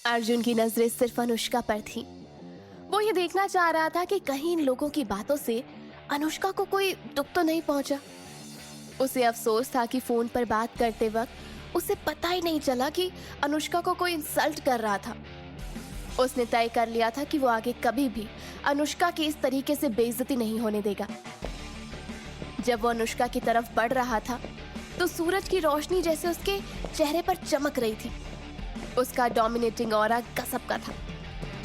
अर्जुन की नजरें सिर्फ अनुष्का पर थीं। वो ये देखना चाह रहा था कि कहीं इन लोगों की बातों से अनुष्का को कोई दुख तो नहीं पहुंचा। उसे अफसोस था कि फोन पर बात करते वक्त उसे पता ही नहीं चला कि अनुष्का को कोई इंसल्ट कर रहा था। उसने तय कर लिया था कि वो आगे कभी भी अनुष्का की इस तरीके से बेइज्जती नहीं होने देगा। जब वो अनुष्का की तरफ बढ़ रहा था तो सूरज की रोशनी जैसे उसके चेहरे पर चमक रही थी। उसका डोमिनेटिंग ऑरा गजब का था।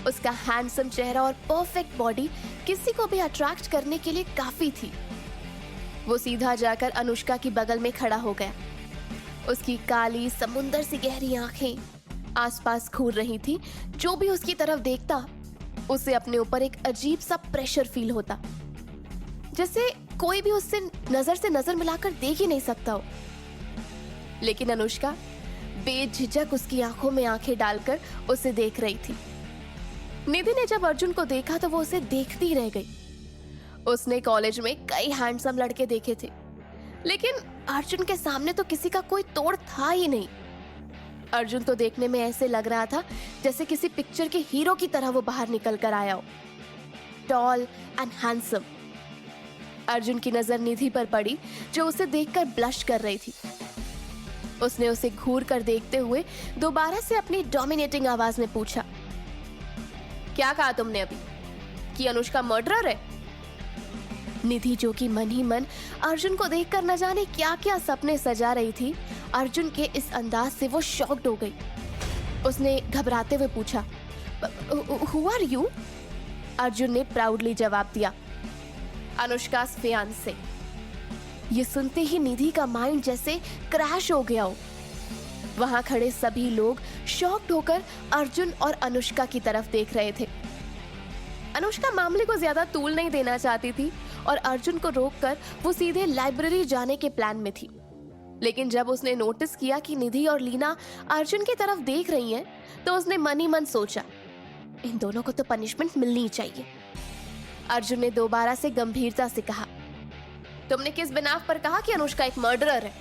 उसका हैंडसम चेहरा और परफेक्ट बॉडी किसी को भी अट्रैक्ट करने के लिए काफी थी। वो सीधा जाकर अनुष्का की बगल में खड़ा हो गया। उसकी काली समुंदर सी गहरी आंखें आसपास घूर रही थी। जो भी उसकी तरफ देखता उसे अपने ऊपर एक अजीब सा प्रेशर फील होता, जैसे कोई भी उससे नजर से नजर मिलाकर देख ही नहीं सकता हो। लेकिन अनुष्का बेझिझक उसकी आंखों में आंखें डालकर उसे देख रही थी। निधि ने जब अर्जुन को देखा तो वो उसे देखती रह गई। उसने कॉलेज में कई हैंडसम लड़के देखे थे, लेकिन अर्जुन के सामने तो किसी का कोई तोड़ था ही नहीं। अर्जुन तो देखने में ऐसे लग रहा था जैसे किसी पिक्चर के हीरो की तरह वो बाहर निकल कर आया हो, टॉल एंड हैंडसम। अर्जुन की नजर निधि पर पड़ी जो उसे देखकर ब्लश कर रही थी। उसने उसे घूर कर देखते हुए दोबारा से अपनी डोमिनेटिंग आवाज में पूछा, क्या कहा तुमने अभी कि अनुष्का मर्डरर है? निधि जो कि मन ही मन अर्जुन को देखकर न जाने क्या क्या सपने सजा रही थी, अर्जुन के इस अंदाज से वो शॉक्ड हो गई। उसने घबराते हुए पूछा, हु आर यू? अर्जुन ने प्राउडली जवाब दिया, अनुष्का's फियांसे। ये सुनते ही निधि का माइंड जैसे क्रैश हो गया हो। वहां खड़े सभी लोग शॉक्ड होकर अर्जुन और अनुष्का की तरफ देख रहे थे। अनुष्का मामले को ज्यादा तूल नहीं देना चाहती थी और अर्जुन को रोककर वो सीधे लाइब्रेरी जाने के प्लान में थी। लेकिन जब उसने नोटिस किया कि निधि और लीना अर्जुन की तरफ देख रही हैं, तो उसने मन ही मन सोचा, इन दोनों को तो पनिशमेंट मिलनी ही चाहिए। अर्जुन ने दोबारा से गंभीरता से कहा, तुमने किस बिना पर कहा कि अनुष्का एक मर्डरर है?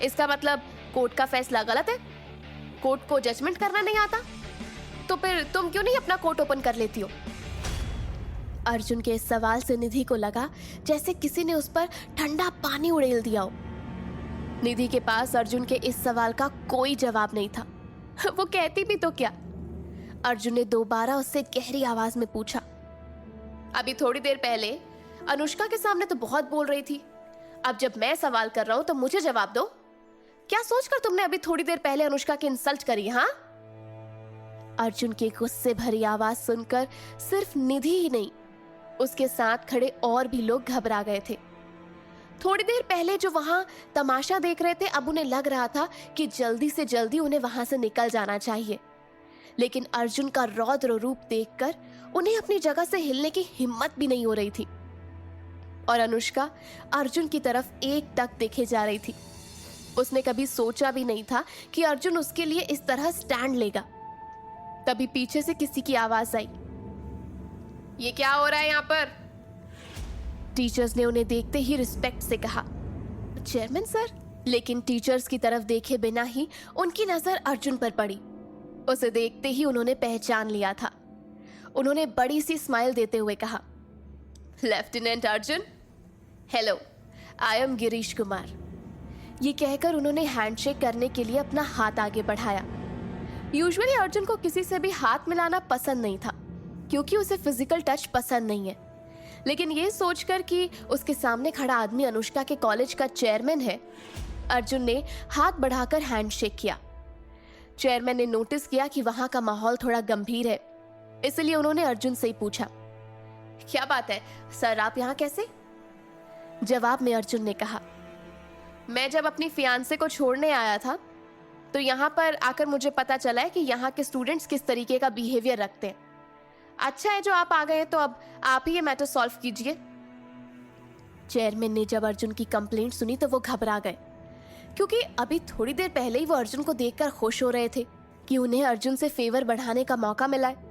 इसका मतलब कोर्ट का फैसला गलत है? कोर्ट को जजमेंट करना नहीं आता? तो फिर तुम क्यों नहीं अपना कोर्ट ओपन कर लेती हो? अर्जुन के इस सवाल से निधि को लगा जैसे किसी ने उस पर ठंडा पानी उड़ेल दिया हो। निधि के पास अर्जुन के इस सवाल का कोई जवाब नहीं था। वो कहती भी तो क्या? अर्जुन ने दोबारा उससे गहरी आवाज में पूछा, अभी थोड़ी देर पहले अनुष्का के सामने तो बहुत बोल रही थी, अब जब मैं सवाल कर रहा हूं तो मुझे जवाब दो। क्या सोचकर तुमने अभी थोड़ी देर पहले अनुष्का की इंसल्ट करी? हाँ? अर्जुन की गुस्से भरी आवाज सुनकर सिर्फ निधि ही नहीं, उसके साथ खड़े और भी लोग घबरा गए थे। थोड़ी देर पहले जो वहां तमाशा देख रहे थे, अब उन्हें लग रहा था कि जल्दी से जल्दी उन्हें वहां से निकल जाना चाहिए। लेकिन अर्जुन का रौद्र रूप देखकर उन्हें अपनी जगह से हिलने की हिम्मत भी नहीं हो रही थी। और अनुष्का अर्जुन की तरफ एकटक देखे जा रही थी। उसने कभी सोचा भी नहीं था कि अर्जुन उसके लिए इस तरह स्टैंड लेगा। तभी पीछे से किसी की आवाज आई, ये क्या हो रहा है यहाँ पर? टीचर्स ने उन्हें देखते ही रिस्पेक्ट से कहा, चेयरमैन सर। लेकिन टीचर्स की तरफ देखे बिना ही उनकी नजर अर्जुन पर पड़ी। उसे देखते ही उन्होंने पहचान लिया था। उन्होंने बड़ी सी स्माइल देते हुए कहा, lieutenant Arjun, hello, I am Girish Kumar. ये कहकर उन्होंने हैंडशेक करने के लिए अपना हाथ आगे बढ़ाया। यूजुअली अर्जुन को किसी से भी हाथ मिलाना पसंद नहीं था, क्योंकि उसे फिजिकल टच पसंद नहीं है। लेकिन ये सोचकर कि उसके सामने खड़ा आदमी अनुष्का के कॉलेज का चेयरमैन है, अर्जुन ने हाथ बढ़ाकर हैंडशेक किया। चेयरमैन ने नोटिस किया कि वहां का माहौल थोड़ा गंभीर है, इसलिए उन्होंने अर्जुन से ही पूछा, क्या बात है सर, आप यहाँ कैसे? जवाब में अर्जुन ने कहा, मैं जब अपनी फियांसे को छोड़ने आया था तो यहाँ पर आकर मुझे पता चला है कि यहाँ के स्टूडेंट्स किस तरीके का बिहेवियर रखते हैं। अच्छा है जो आप आ गए, तो अब आप ही ये मैटर सॉल्व कीजिए। चेयरमैन ने जब अर्जुन की कंप्लेंट सुनी तो वो घबरा गए, क्योंकि अभी थोड़ी देर पहले ही वो अर्जुन को देखकर खुश हो रहे थे कि उन्हें अर्जुन से फेवर बढ़ाने का मौका मिला है।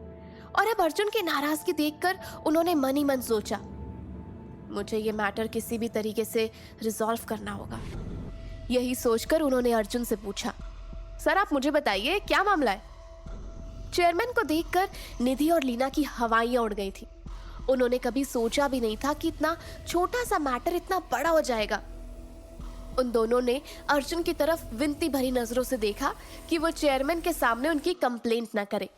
और अब अर्जुन की नाराजगी देखकर उन्होंने मन ही मन सोचा, मुझे ये मैटर किसी भी तरीके से रिजॉल्व करना होगा। यही सोचकर उन्होंने अर्जुन से पूछा, सर आप मुझे बताइए क्या मामला है? चेयरमैन को देखकर निधि और लीना की हवाइयां उड़ गई थी। उन्होंने कभी सोचा भी नहीं था कि इतना छोटा सा मैटर इतना बड़ा हो जाएगा। उन दोनों ने अर्जुन की तरफ विनती भरी नजरों से देखा कि वो चेयरमैन के सामने उनकी कंप्लेंट ना करे।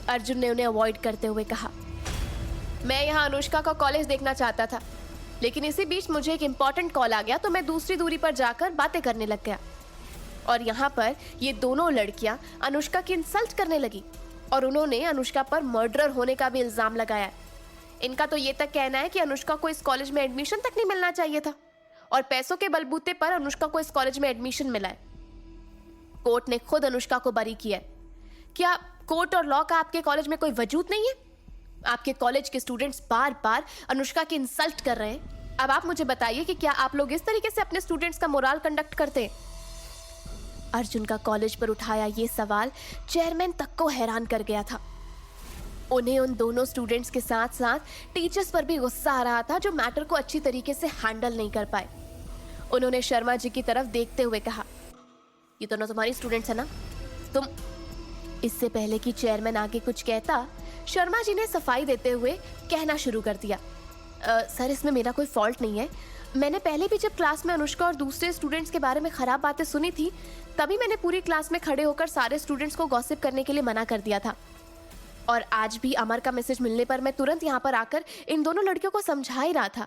अर्जुन ने उन्हें अवॉइड करते हुए कहा, मैं यहाँ अनुष्का का कॉलेज देखना चाहता था, लेकिन इसी बीच मुझे एक इम्पोर्टेंट कॉल आ गया तो मैं दूसरी दूरी पर जाकर बातें करने लग गया। और यहाँ पर ये दोनों लड़कियां अनुष्का की इंसल्ट करने लगी और उन्होंने अनुष्का पर मर्डरर होने का भी इल्जाम लगाया। इनका तो ये तक कहना है कि अनुष्का को इस कॉलेज में एडमिशन तक नहीं मिलना चाहिए था और पैसों के बलबूते पर अनुष्का को इस कॉलेज में एडमिशन मिला है। कोर्ट ने खुद अनुष्का को बरी किया है। क्या कोर्ट और लॉ का आपके कॉलेज में कोई वजूद नहीं है? आपके कॉलेज के स्टूडेंट्स बार बार अनुष्का की इंसल्ट कर रहे हैं। अब आप मुझे बताइए कि क्या आप लोग इस तरीके से अपने स्टूडेंट्स का मोरल कंडक्ट करते हैं? अर्जुन का कॉलेज पर उठाया ये सवाल चेयरमैन तक को हैरान कर गया था। उन्हें उन दोनों स्टूडेंट्स के साथ साथ टीचर्स पर भी गुस्सा आ रहा था जो मैटर को अच्छी तरीके से हैंडल नहीं कर पाए। उन्होंने शर्मा जी की तरफ देखते हुए कहा, ये दोनों तुम्हारी स्टूडेंट्स है ना? तुम। इससे पहले कि चेयरमैन आगे कुछ कहता, शर्मा जी ने सफाई देते हुए कहना शुरू कर दिया, सर इसमें मेरा कोई फॉल्ट नहीं है। मैंने पहले भी जब क्लास में अनुष्का और दूसरे स्टूडेंट्स के बारे में खराब बातें सुनी थी तभी मैंने पूरी क्लास में खड़े होकर सारे स्टूडेंट्स को गॉसिप करने के लिए मना कर दिया था। और आज भी अमर का मैसेज मिलने पर मैं तुरंत यहाँ पर आकर इन दोनों लड़कियों को समझा ही रहा था,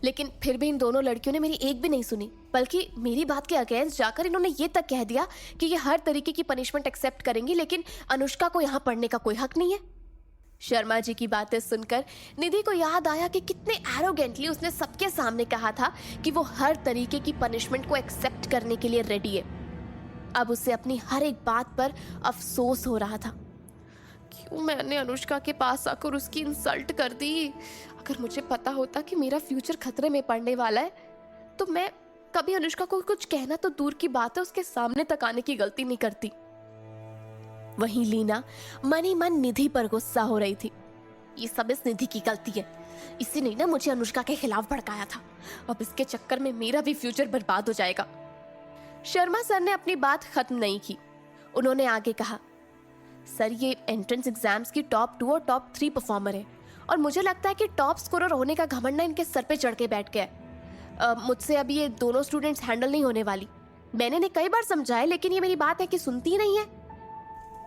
लेकिन फिर भी इन दोनों लड़कियों ने मेरी एक भी नहीं सुनी, बल्कि मेरी बात के अगेंस्ट जाकर इन्होंने ये तक कह दिया कि ये हर तरीके की पनिशमेंट एक्सेप्ट करेंगी, लेकिन अनुष्का को यहाँ पढ़ने का कोई हक नहीं है। शर्मा जी की बातें सुनकर निधि को याद आया कि कितने एरोगेंटली उसने सबके सामने कहा था कि वो हर तरीके की पनिशमेंट को एक्सेप्ट करने के लिए रेडी है। अब उसे अपनी हर एक बात पर अफसोस हो रहा था। क्यों मैंने अनुष्का के पास आकर उसकी इंसल्ट कर दी? अगर मुझे पता होता कि मेरा फ्यूचर खतरे में पड़ने वाला है तो मैं कभी अनुष्का को कुछ कहना तो दूर की बात है, उसके सामने तक आने की गलती नहीं करती। वहीं लीना मन ही मन निधि पर गुस्सा हो रही थी। ये सब इस निधि की गलती है, इसी ने ना मुझे अनुष्का के खिलाफ भड़काया था। अब इसके चक्कर में मेरा भी फ्यूचर बर्बाद हो जाएगा। शर्मा सर ने अपनी बात खत्म नहीं की। उन्होंने आगे कहा, सर ये एंट्रेंस एग्जाम्स की टॉप 2 और टॉप 3 परफॉर्मर है और मुझे लगता है कि टॉप स्कोरर होने का घमंड ना इनके सर पे चढ़ के बैठ गया है। मुझसे अभी ये दोनों स्टूडेंट्स हैंडल नहीं होने वाली। मैंने इन्हें कई बार समझाया लेकिन ये मेरी बात है कि सुनती ही नहीं है,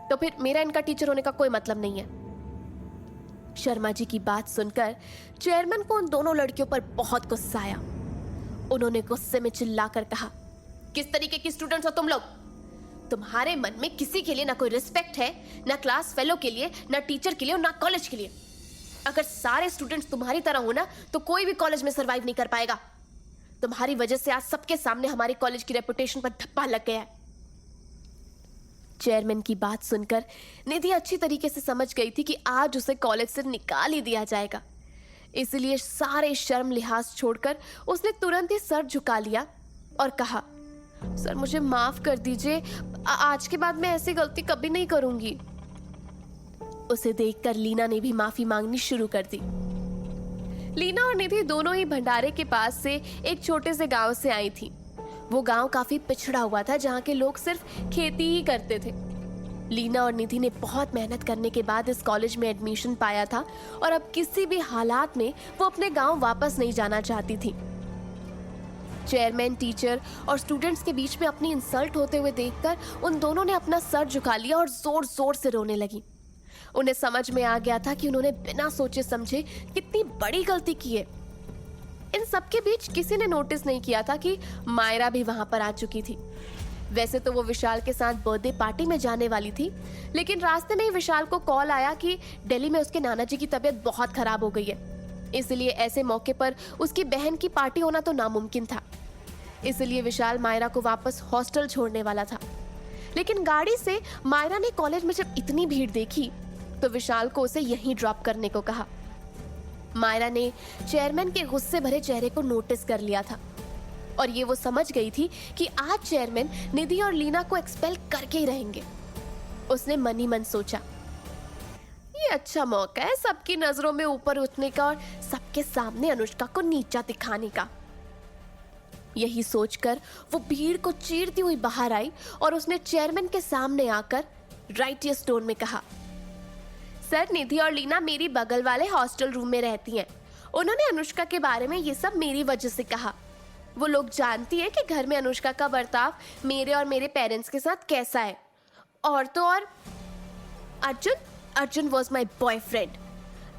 तो फिर मेरा इनका टीचर होने का कोई मतलब नहीं है। शर्मा जी की बात सुनकर चेयरमैन को उन दोनों लड़कियों पर बहुत गुस्सा आया। उन्होंने गुस्से में चिल्लाकर कहा, किस तरीके की स्टूडेंट्स हो तुम लोग? तुम्हारे मन में किसी के लिए ना कोई रिस्पेक्ट है, ना क्लास फेलो के लिए, ना टीचर के लिए और ना कॉलेज के लिए। अगर सारे स्टूडेंट्स तुम्हारी तरह हो ना तो कोई भी कॉलेज में सरवाइव नहीं कर पाएगा। तुम्हारी वजह से आज सबके सामने हमारे कॉलेज की रेपुटेशन पर धब्बा लग गया है। चेयरमैन की बात सुनकर निधि अच्छी तरीके से समझ गई थी कि आज उसे कॉलेज से निकाल ही दिया जाएगा। इसलिए सारे शर्म लिहाज छोड़कर उसने तुरंत ही सर झुका लिया और कहा, सर मुझे माफ कर दीजिए, आज के बाद मैं ऐसी गलती कभी नहीं करूंगी। उसे देखकर लीना ने भी माफी मांगनी शुरू कर दी। लीना और निधि दोनों ही भंडारे के पास से एक छोटे से गांव से आई थी। वो गांव काफी पिछड़ा हुआ था जहाँ के लोग सिर्फ खेती ही करते थे। लीना और निधि ने बहुत मेहनत करने के बाद इस कॉलेज में एडमिशन पाया था और अब किसी भी हालात में वो अपने गांव वापस नहीं जाना चाहती थी। चेयरमैन, टीचर और स्टूडेंट्स के बीच में अपनी इंसल्ट होते हुए देखकर उन दोनों ने अपना सर झुका लिया और जोर जोर से रोने लगी। उन्हें समझ में आ गया था कि उन्होंने बिना सोचे समझे कितनी बड़ी गलती की है। इन सबके बीच किसी ने नोटिस नहीं किया था कि मायरा भी वहां पर आ चुकी थी। वैसे तो वो विशाल के साथ बर्थडे पार्टी में जाने वाली थी, लेकिन रास्ते में ही विशाल को कॉल आया कि दिल्ली में उसके नाना जी की तबीयत बहुत खराब हो गई है, इसलिए ऐसे मौके पर उसकी बहन की पार्टी होना तो नामुमकिन था। इसलिए विशाल मायरा को वापस हॉस्टल छोड़ने वाला था, लेकिन गाड़ी से मायरा ने कॉलेज में जब इतनी भीड़ देखी तो विशाल को उसे यहीं ड्रॉप करने को कहा। मायरा ने चेयरमैन के गुस्से भरे चेहरे को नोटिस कर लिया था और ये वो समझ गई थी कि आज चेयरमैन निधि और लीना को एक्सपेल करके ही रहेंगे। उसने मन ही मन सोचा, ये अच्छा मौका है सबकी नजरों में ऊपर उठने का और सबके सामने अनुष्का को नीचा दिखाने का। यही सोचकर वो भीड़ को चीरती हुई बाहर आई और उसने चेयरमैन के सामने आकर राइटियस टोन में कहा, सर, निधि और लीना मेरी बगल वाले हॉस्टल रूम में रहती हैं। उन्होंने अनुष्का के बारे में ये सब मेरी वजह से कहा। वो लोग जानती है कि घर में अनुष्का का बर्ताव मेरे और मेरे पेरेंट्स के साथ कैसा है। और तो और अर्जुन वॉज माई बॉयफ्रेंड।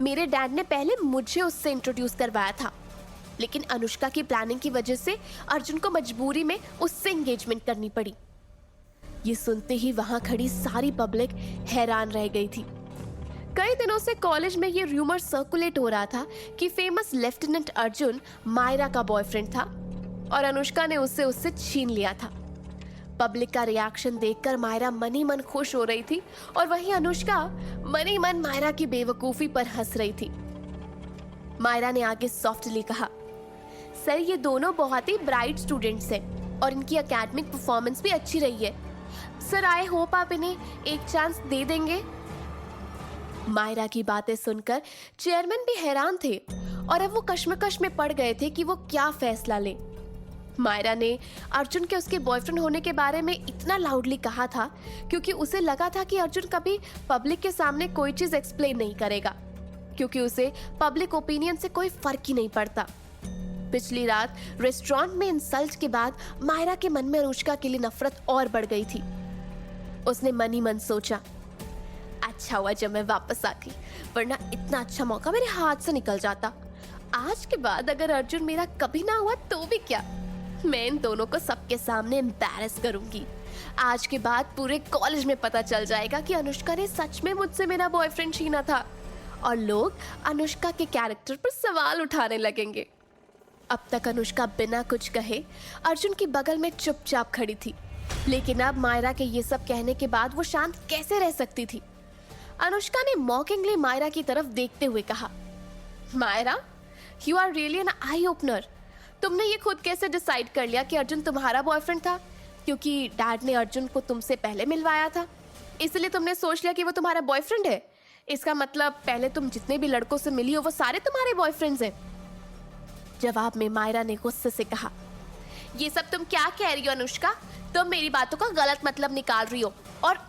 मेरे डैड ने पहले मुझे उससे इंट्रोड्यूस करवाया था, लेकिन अनुष्का की प्लानिंग की वजह से अर्जुन को मजबूरी में उससे एंगेजमेंट करनी पड़ी। ये सुनते ही वहां खड़ी सारी पब्लिक हैरान रह गई थी। कई दिनों से कॉलेज में ये रूमर सर्कुलेट हो रहा था कि फेमस लेफ्टिनेंट अर्जुन मायरा का बॉयफ्रेंड था और अनुष्का ने उससे छीन लिया था। पब्लिक का रिएक्शन देखकर मायरा मन ही मन खुश हो रही थी और वहीं अनुष्का मन ही मन मायरा की बेवकूफी पर हंस रही थी। मायरा ने आगे सॉफ्टली कहा, सर, ये दोनों बहुत ही ब्राइट स्टूडेंट्स हैं और इनकी एकेडमिक परफॉर्मेंस भी अच्छी रही है। सर, आई होप आप इन्हें एक चांस दे देंगे। मायरा की बातें सुनकर चेयरमैन भी हैरान थे और अब वो कश्मकश में पड़ गए थे कि वो क्या फैसला ले। मायरा ने अर्जुन के उसके बॉयफ्रेंड होने के बारे में इतना लाउडली कहा था क्योंकि उसे लगा था कि अर्जुन कभी पब्लिक के सामने कोई चीज एक्सप्लेन नहीं करेगा, क्योंकि उसे पब्लिक ओपिनियन से कोई फर्क ही नहीं पड़ता। पिछली रात रेस्टोरेंट में इंसल्ट के बाद मायरा के मन में अनुष्का के लिए नफरत और बढ़ गई थी। उसने मन ही मन सोचा, अच्छा हुआ जब मैं वापस आ गई, वरना इतना अच्छा मौका मेरे हाथ से निकल जाता। आज के बाद अगर अर्जुन मेरा कभी ना हुआ तो भी क्या, मैं इन दोनों को सबके सामने एम्बैरेस करूंगी। आज के बाद पूरे कॉलेज में पता चल जाएगा कि अनुष्का ने सच में मुझसे मेरा बॉयफ्रेंड छीना था और लोग अनुष्का के कैरेक्टर पर सवाल उठाने लगेंगे। अब तक अनुष्का बिना कुछ कहे अर्जुन की बगल में चुपचाप खड़ी थी, लेकिन अब मायरा के ये सब कहने के बाद वो शांत कैसे रह सकती थी। अनुष्का ने मॉकिंगली मायरा की तरफ देखते हुए कहा, Myra, you are really an eye opener. तुमने ये खुद कैसे डिसाइड कर लिया कि अर्जुन तुम्हारा बॉयफ्रेंड था? क्योंकि डैड ने अर्जुन को तुमसे पहले मिलवाया था, इसलिए तुमने सोच लिया कि वो तुम्हारा बॉयफ्रेंड है? इसका मतलब पहले तुम जितने भी लड़कों से मिली हो वो सारे तुम्हारे बॉयफ्रेंड्स हैं। जवाब में मायरा ने गुस्से से कहा, ये सब तुम क्या कह रही हो अनुष्का? तुम मेरी बातों का गलत मतलब निकाल रही हो और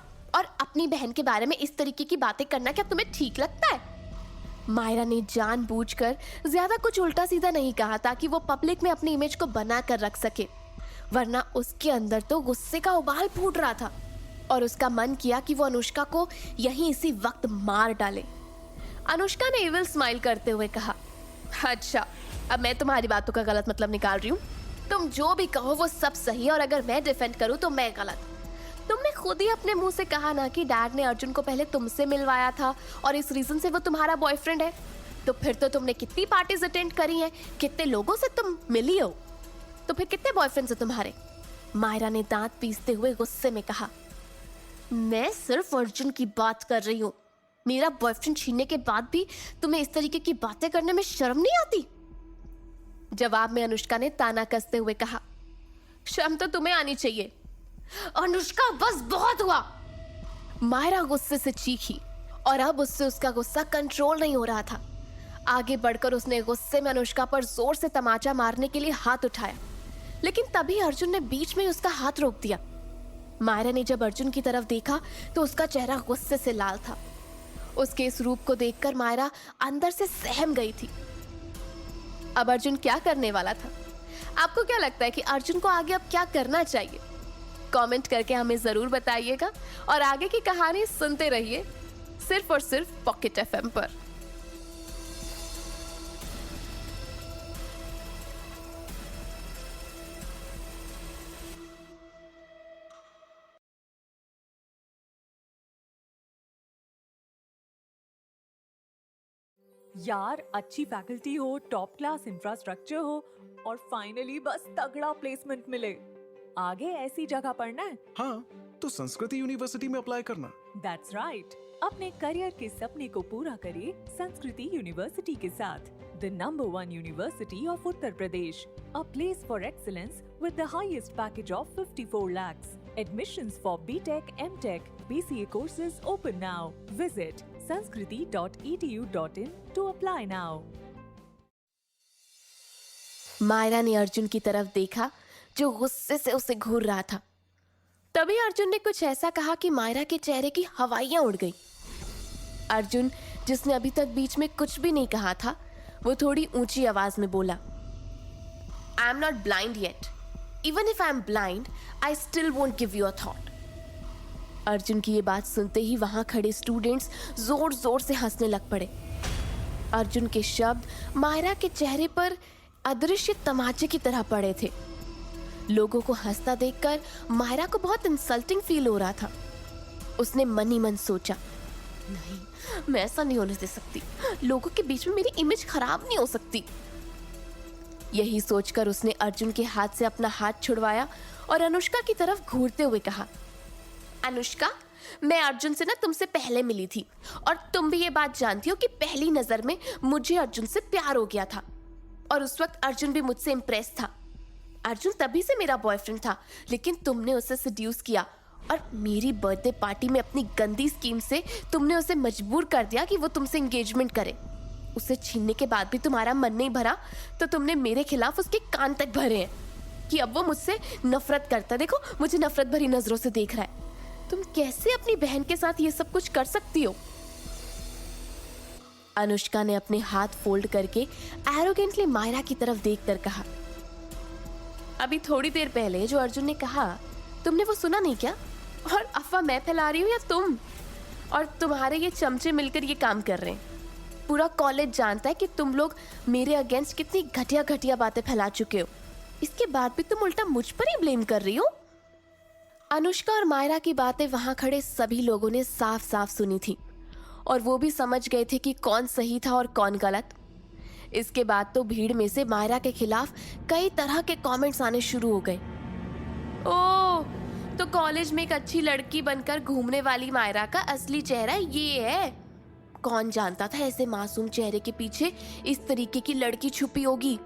अपनी बहन के बारे में इस तरीके की बातें करना क्या तुम्हें ठीक लगता है? मायरा ने जानबूझकर ज्यादा कुछ उल्टा सीधा नहीं कहा ताकि वो पब्लिक में अपनी इमेज को बना कर रख सके, वरना उसके अंदर तो गुस्से का उबाल फूट रहा था और उसका मन किया कि वो अनुष्का को यहीं इसी वक्त मार डाले। अनुष्का ने इविल स्माइल करते हुए कहा, अच्छा, अब मैं तुम्हारी बातों का गलत मतलब निकाल रही हूँ। तुम जो भी कहो वो सब सही और अगर मैं डिफेंड करूँ तो मैं गलत। तुमने खुद ही अपने मुंह से कहा ना कि डैड ने अर्जुन को पहले तुमसे मिलवाया था और इस रीजन से वो तुम्हारा बॉयफ्रेंड है। तो फिर तो तुमने कितनी पार्टीज अटेंड करी हैं, कितने लोगों से तुम मिली हो, तो फिर कितने बॉयफ्रेंड्स हैं तुम्हारे? मायरा ने दांत पीसते हुए गुस्से में कहा, मैं सिर्फ अर्जुन की बात कर रही हूँ। मेरा बॉयफ्रेंड छीनने के बाद भी तुम्हें इस तरीके की बातें करने में शर्म नहीं आती? जवाब में अनुष्का ने ताना कसते हुए कहा, शर्म तो तुम्हें आनी चाहिए। अनुष्का, बस बहुत हुआ। मायरा गुस्से से चीखी और अब उससे उसका गुस्सा कंट्रोल नहीं हो रहा था। आगे बढ़कर उसने गुस्से में अनुष्का पर जोर से तमाचा मारने के लिए हाथ उठाया, लेकिन तभी अर्जुन ने बीच में उसका हाथ रोक दिया। मायरा ने जब अर्जुन की तरफ देखा तो उसका चेहरा गुस्से से लाल था। उसके इस रूप को देखकर मायरा अंदर से सहम गई थी। अब अर्जुन क्या करने वाला था? आपको क्या लगता है कि अर्जुन को आगे अब क्या करना चाहिए? कमेंट करके हमें जरूर बताइएगा और आगे की कहानी सुनते रहिए सिर्फ और सिर्फ पॉकेट एफएम पर। यार, अच्छी फैकल्टी हो, टॉप क्लास इंफ्रास्ट्रक्चर हो और फाइनली बस तगड़ा प्लेसमेंट मिले, आगे ऐसी जगह पढ़ना है? हाँ, तो संस्कृति यूनिवर्सिटी में अप्लाई करना। That's right. अपने करियर के सपने को पूरा करिए संस्कृति यूनिवर्सिटी के साथ, the number 1 university of Uttar Pradesh, a place for excellence with the highest package of 54 lakhs. Admissions for BTech, MTech, BCA courses open now. Visit sanskriti.edu.in to apply now. Myra ने अर्जुन की तरफ देखा जो गुस्से से उसे घूर रहा था। तभी अर्जुन ने कुछ ऐसा कहा कि मायरा के चेहरे की हवाइयां उड़ गईं। अर्जुन, जिसने अभी तक बीच में कुछ भी नहीं कहा था, वो थोड़ी ऊंची आवाज में बोला, I am not blind yet. Even if I am blind, I still won't give you a thought. Arjun की ये बात सुनते ही वहां खड़े स्टूडेंट्स जोर जोर से हंसने लग पड़े. अर्जुन के शब्द मायरा के चेहरे पर अदृश्य तमाचे की तरह पड़े थे. लोगों को हंसता देखकर मायरा को बहुत इंसल्टिंग फील हो रहा था. उसने मन ही मन सोचा, नहीं, मैं ऐसा नहीं होने दे सकती. लोगों के बीच में मेरी इमेज खराब नहीं हो सकती. यही सोचकर उसने अर्जुन के हाथ से अपना हाथ छुड़वाया और अनुष्का की तरफ घूरते हुए कहा, अनुष्का, मैं अर्जुन से ना तुमसे पहले मिली थी और तुम भी ये बात जानती हो कि पहली नजर में मुझे अर्जुन से प्यार हो गया था. और उस वक्त अर्जुन भी मुझसे इम्प्रेस था. अर्जुन तभी से मेरा बॉयफ्रेंड था, लेकिन तुमने उसे सेड्यूस किया और मेरी बर्थडे पार्टी में अपनी गंदी स्कीम से तुमने उसे मजबूर कर दिया कि वो तुमसे एंगेजमेंट करे. उसे छीनने के बाद भी तुम्हारा मन नहीं भरा तो तुमने मेरे खिलाफ उसके कान तक भरे हैं कि अब वो मुझसे नफरत करता. देखो, मुझे नफरत भरी नजरों से देख रहा है. तुम कैसे अपनी बहन के साथ ये सब कुछ कर सकती हो? अनुष्का ने अपने हाथ फोल्ड करके एरोगेंटली मायरा की तरफ देखकर कहा, अभी थोड़ी देर पहले जो अर्जुन ने कहा, तुमने वो सुना नहीं क्या? और अफवाह मैं फैला रही हूँ या तुम? और तुम्हारे ये चमचे मिलकर ये काम कर रहे हैं. पूरा कॉलेज जानता है कि तुम लोग मेरे अगेंस्ट कितनी घटिया घटिया बातें फैला चुके हो. इसके बाद भी तुम उल्टा मुझ पर ही ब्लेम कर रही हो. अनुष्का और मायरा की बातें वहां खड़े सभी लोगों ने साफ साफ सुनी थी और वो भी समझ गए थे कि कौन सही था और कौन गलत. इसके बाद तो भीड़ में से मायरा के खिलाफ कई तरह के कमेंट्स आने शुरू हो गए. ओह, तो कॉलेज में एक अच्छी लड़की बनकर घूमने वाली मायरा का असली चेहरा ये है. कौन जानता था ऐसे मासूम चेहरे के पीछे इस तरीके की लड़की छुपी होगी.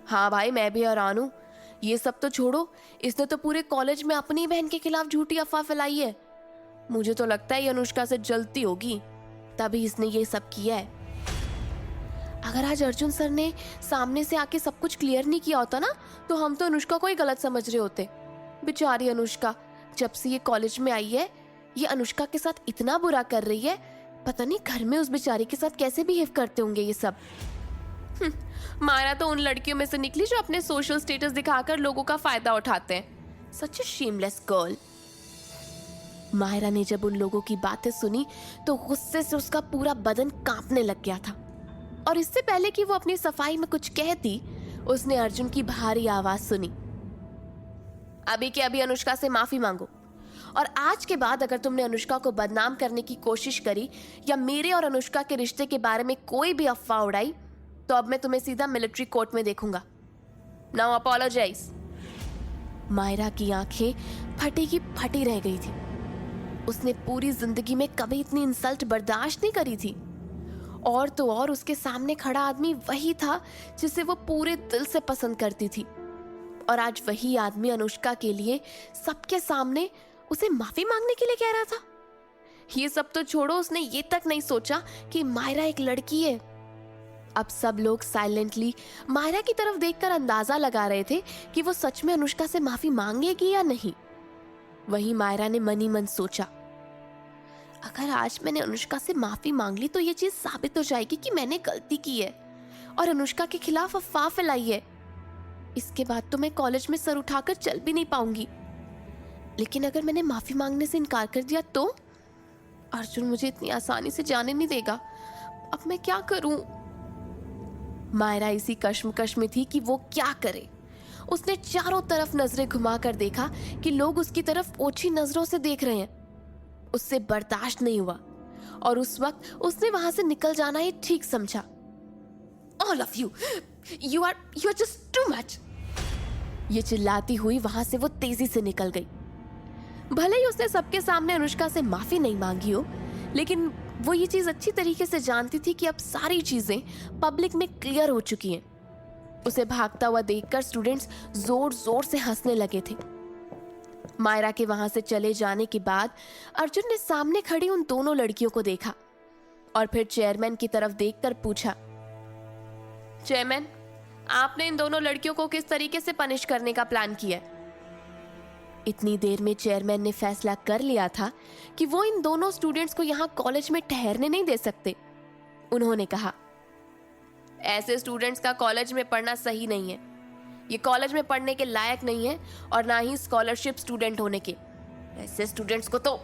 हाँ भाई, मैं भी हैरान हूँ. ये सब तो छोड़ो, इसने तो पूरे कॉलेज में अपनी बहन के खिलाफ झूठी अफवाह फैलाई है. मुझे तो लगता है ये अनुष्का से जलती होगी, तभी इसने ये सब किया है. अगर आज अर्जुन सर ने सामने से आके सब कुछ क्लियर नहीं किया होता ना, तो हम तो अनुष्का को ही गलत समझ रहे होते. बेचारी अनुष्का, जब से ये कॉलेज में आई है, ये अनुष्का के साथ इतना बुरा कर रही है. पता नहीं घर में उस बेचारी के साथ कैसे बिहेव करते होंगे ये सब. मायरा तो उन लड़कियों में से निकली जो अपने सोशल स्टेटस दिखाकर लोगों का फायदा उठाते हैं. सच ए शेमलेस गर्ल. मायरा ने जब उन लोगों की बातें सुनी तो गुस्से से उसका पूरा बदन कांपने लग गया था. और इससे पहले कि वो अपनी सफाई में कुछ कहती, उसने अर्जुन की भारी आवाज सुनी, अभी के अभी अनुष्का से माफी मांगो. और आज के बाद अगर तुमने अनुष्का को बदनाम करने की कोशिश करी या मेरे और अनुष्का के रिश्ते के बारे में कोई भी अफवाह उड़ाई, तो अब मैं तुम्हें सीधा मिलिट्री कोर्ट में देखूंगा. Now apologise. मायरा की आंखें फटी की फटी रह गई थी. उसने पूरी जिंदगी में कभी इतनी इंसल्ट बर्दाश्त नहीं करी थी. और तो और उसके सामने खड़ा आदमी वही था जिसे वो पूरे दिल से पसंद करती थी. और आज वही आदमी अनुष्का के लिए सबके सामने उसे माफी मांगने के लिए कह रहा था. ये सब तो छोड़ो, उसने ये तक नहीं सोचा कि मायरा एक लड़की है. अब सब लोग साइलेंटली मायरा की तरफ देखकर अंदाजा लगा रहे थे कि वो सच में अनुष्का से माफी मांगेगी या नहीं. वहीं मायरा ने मन ही मन सोचा, अगर आज मैंने अनुष्का से माफी मांग ली तो ये चीज साबित हो जाएगी कि मैंने गलती की है और अनुष्का के खिलाफ अफवाह फैलाई है. इसके बाद तो मैं कॉलेज में सर उठाकर चल भी नहीं पाऊंगी. लेकिन अगर मैंने माफी मांगने से इनकार कर दिया तो अर्जुन मुझे इतनी आसानी से जाने नहीं देगा. अब मैं क्या करूं? मायरा इसी कश्मकश में थी कि वो क्या करे. उसने चारों तरफ नजरें घुमाकर देखा कि लोग उसकी तरफ ओछी नजरों से देख रहे हैं. उससे बर्दाश्त नहीं हुआ और उस वक्त उसने वहां से निकल जाना ही ठीक समझा. All of you, you are just too much. ये चिल्लाती हुई वहां से वो तेजी से निकल गई. भले ही उसने सबके सामने अनुष्का से माफी नहीं मांगी हो, लेकिन वो ये चीज अच्छी तरीके से जानती थी कि अब सारी चीजें पब्लिक में क्लियर हो चुकी हैं. उसे भागता हुआ देखकर स्टूडेंट्स जोर जोर से हंसने लगे थे. मायरा के वहां से चले जाने के बाद अर्जुन ने सामने खड़ी उन दोनों लड़कियों को देखा और फिर चेयरमैन की तरफ देखकर पूछा, चेयरमैन, आपने इन दोनों लड़कियों को किस तरीके से पनिश करने का प्लान किया है? इतनी देर में चेयरमैन ने फैसला कर लिया था कि वो इन दोनों स्टूडेंट्स को यहाँ कॉलेज में ठहरने नहीं दे सकते। उन्होंने कहा, ऐसे स्टूडेंट्स का कॉलेज में पढ़ना सही नहीं है। ये कॉलेज में पढ़ने के लायक नहीं है और ना ही स्कॉलरशिप स्टूडेंट होने के। ऐसे स्टूडेंट्स को तो।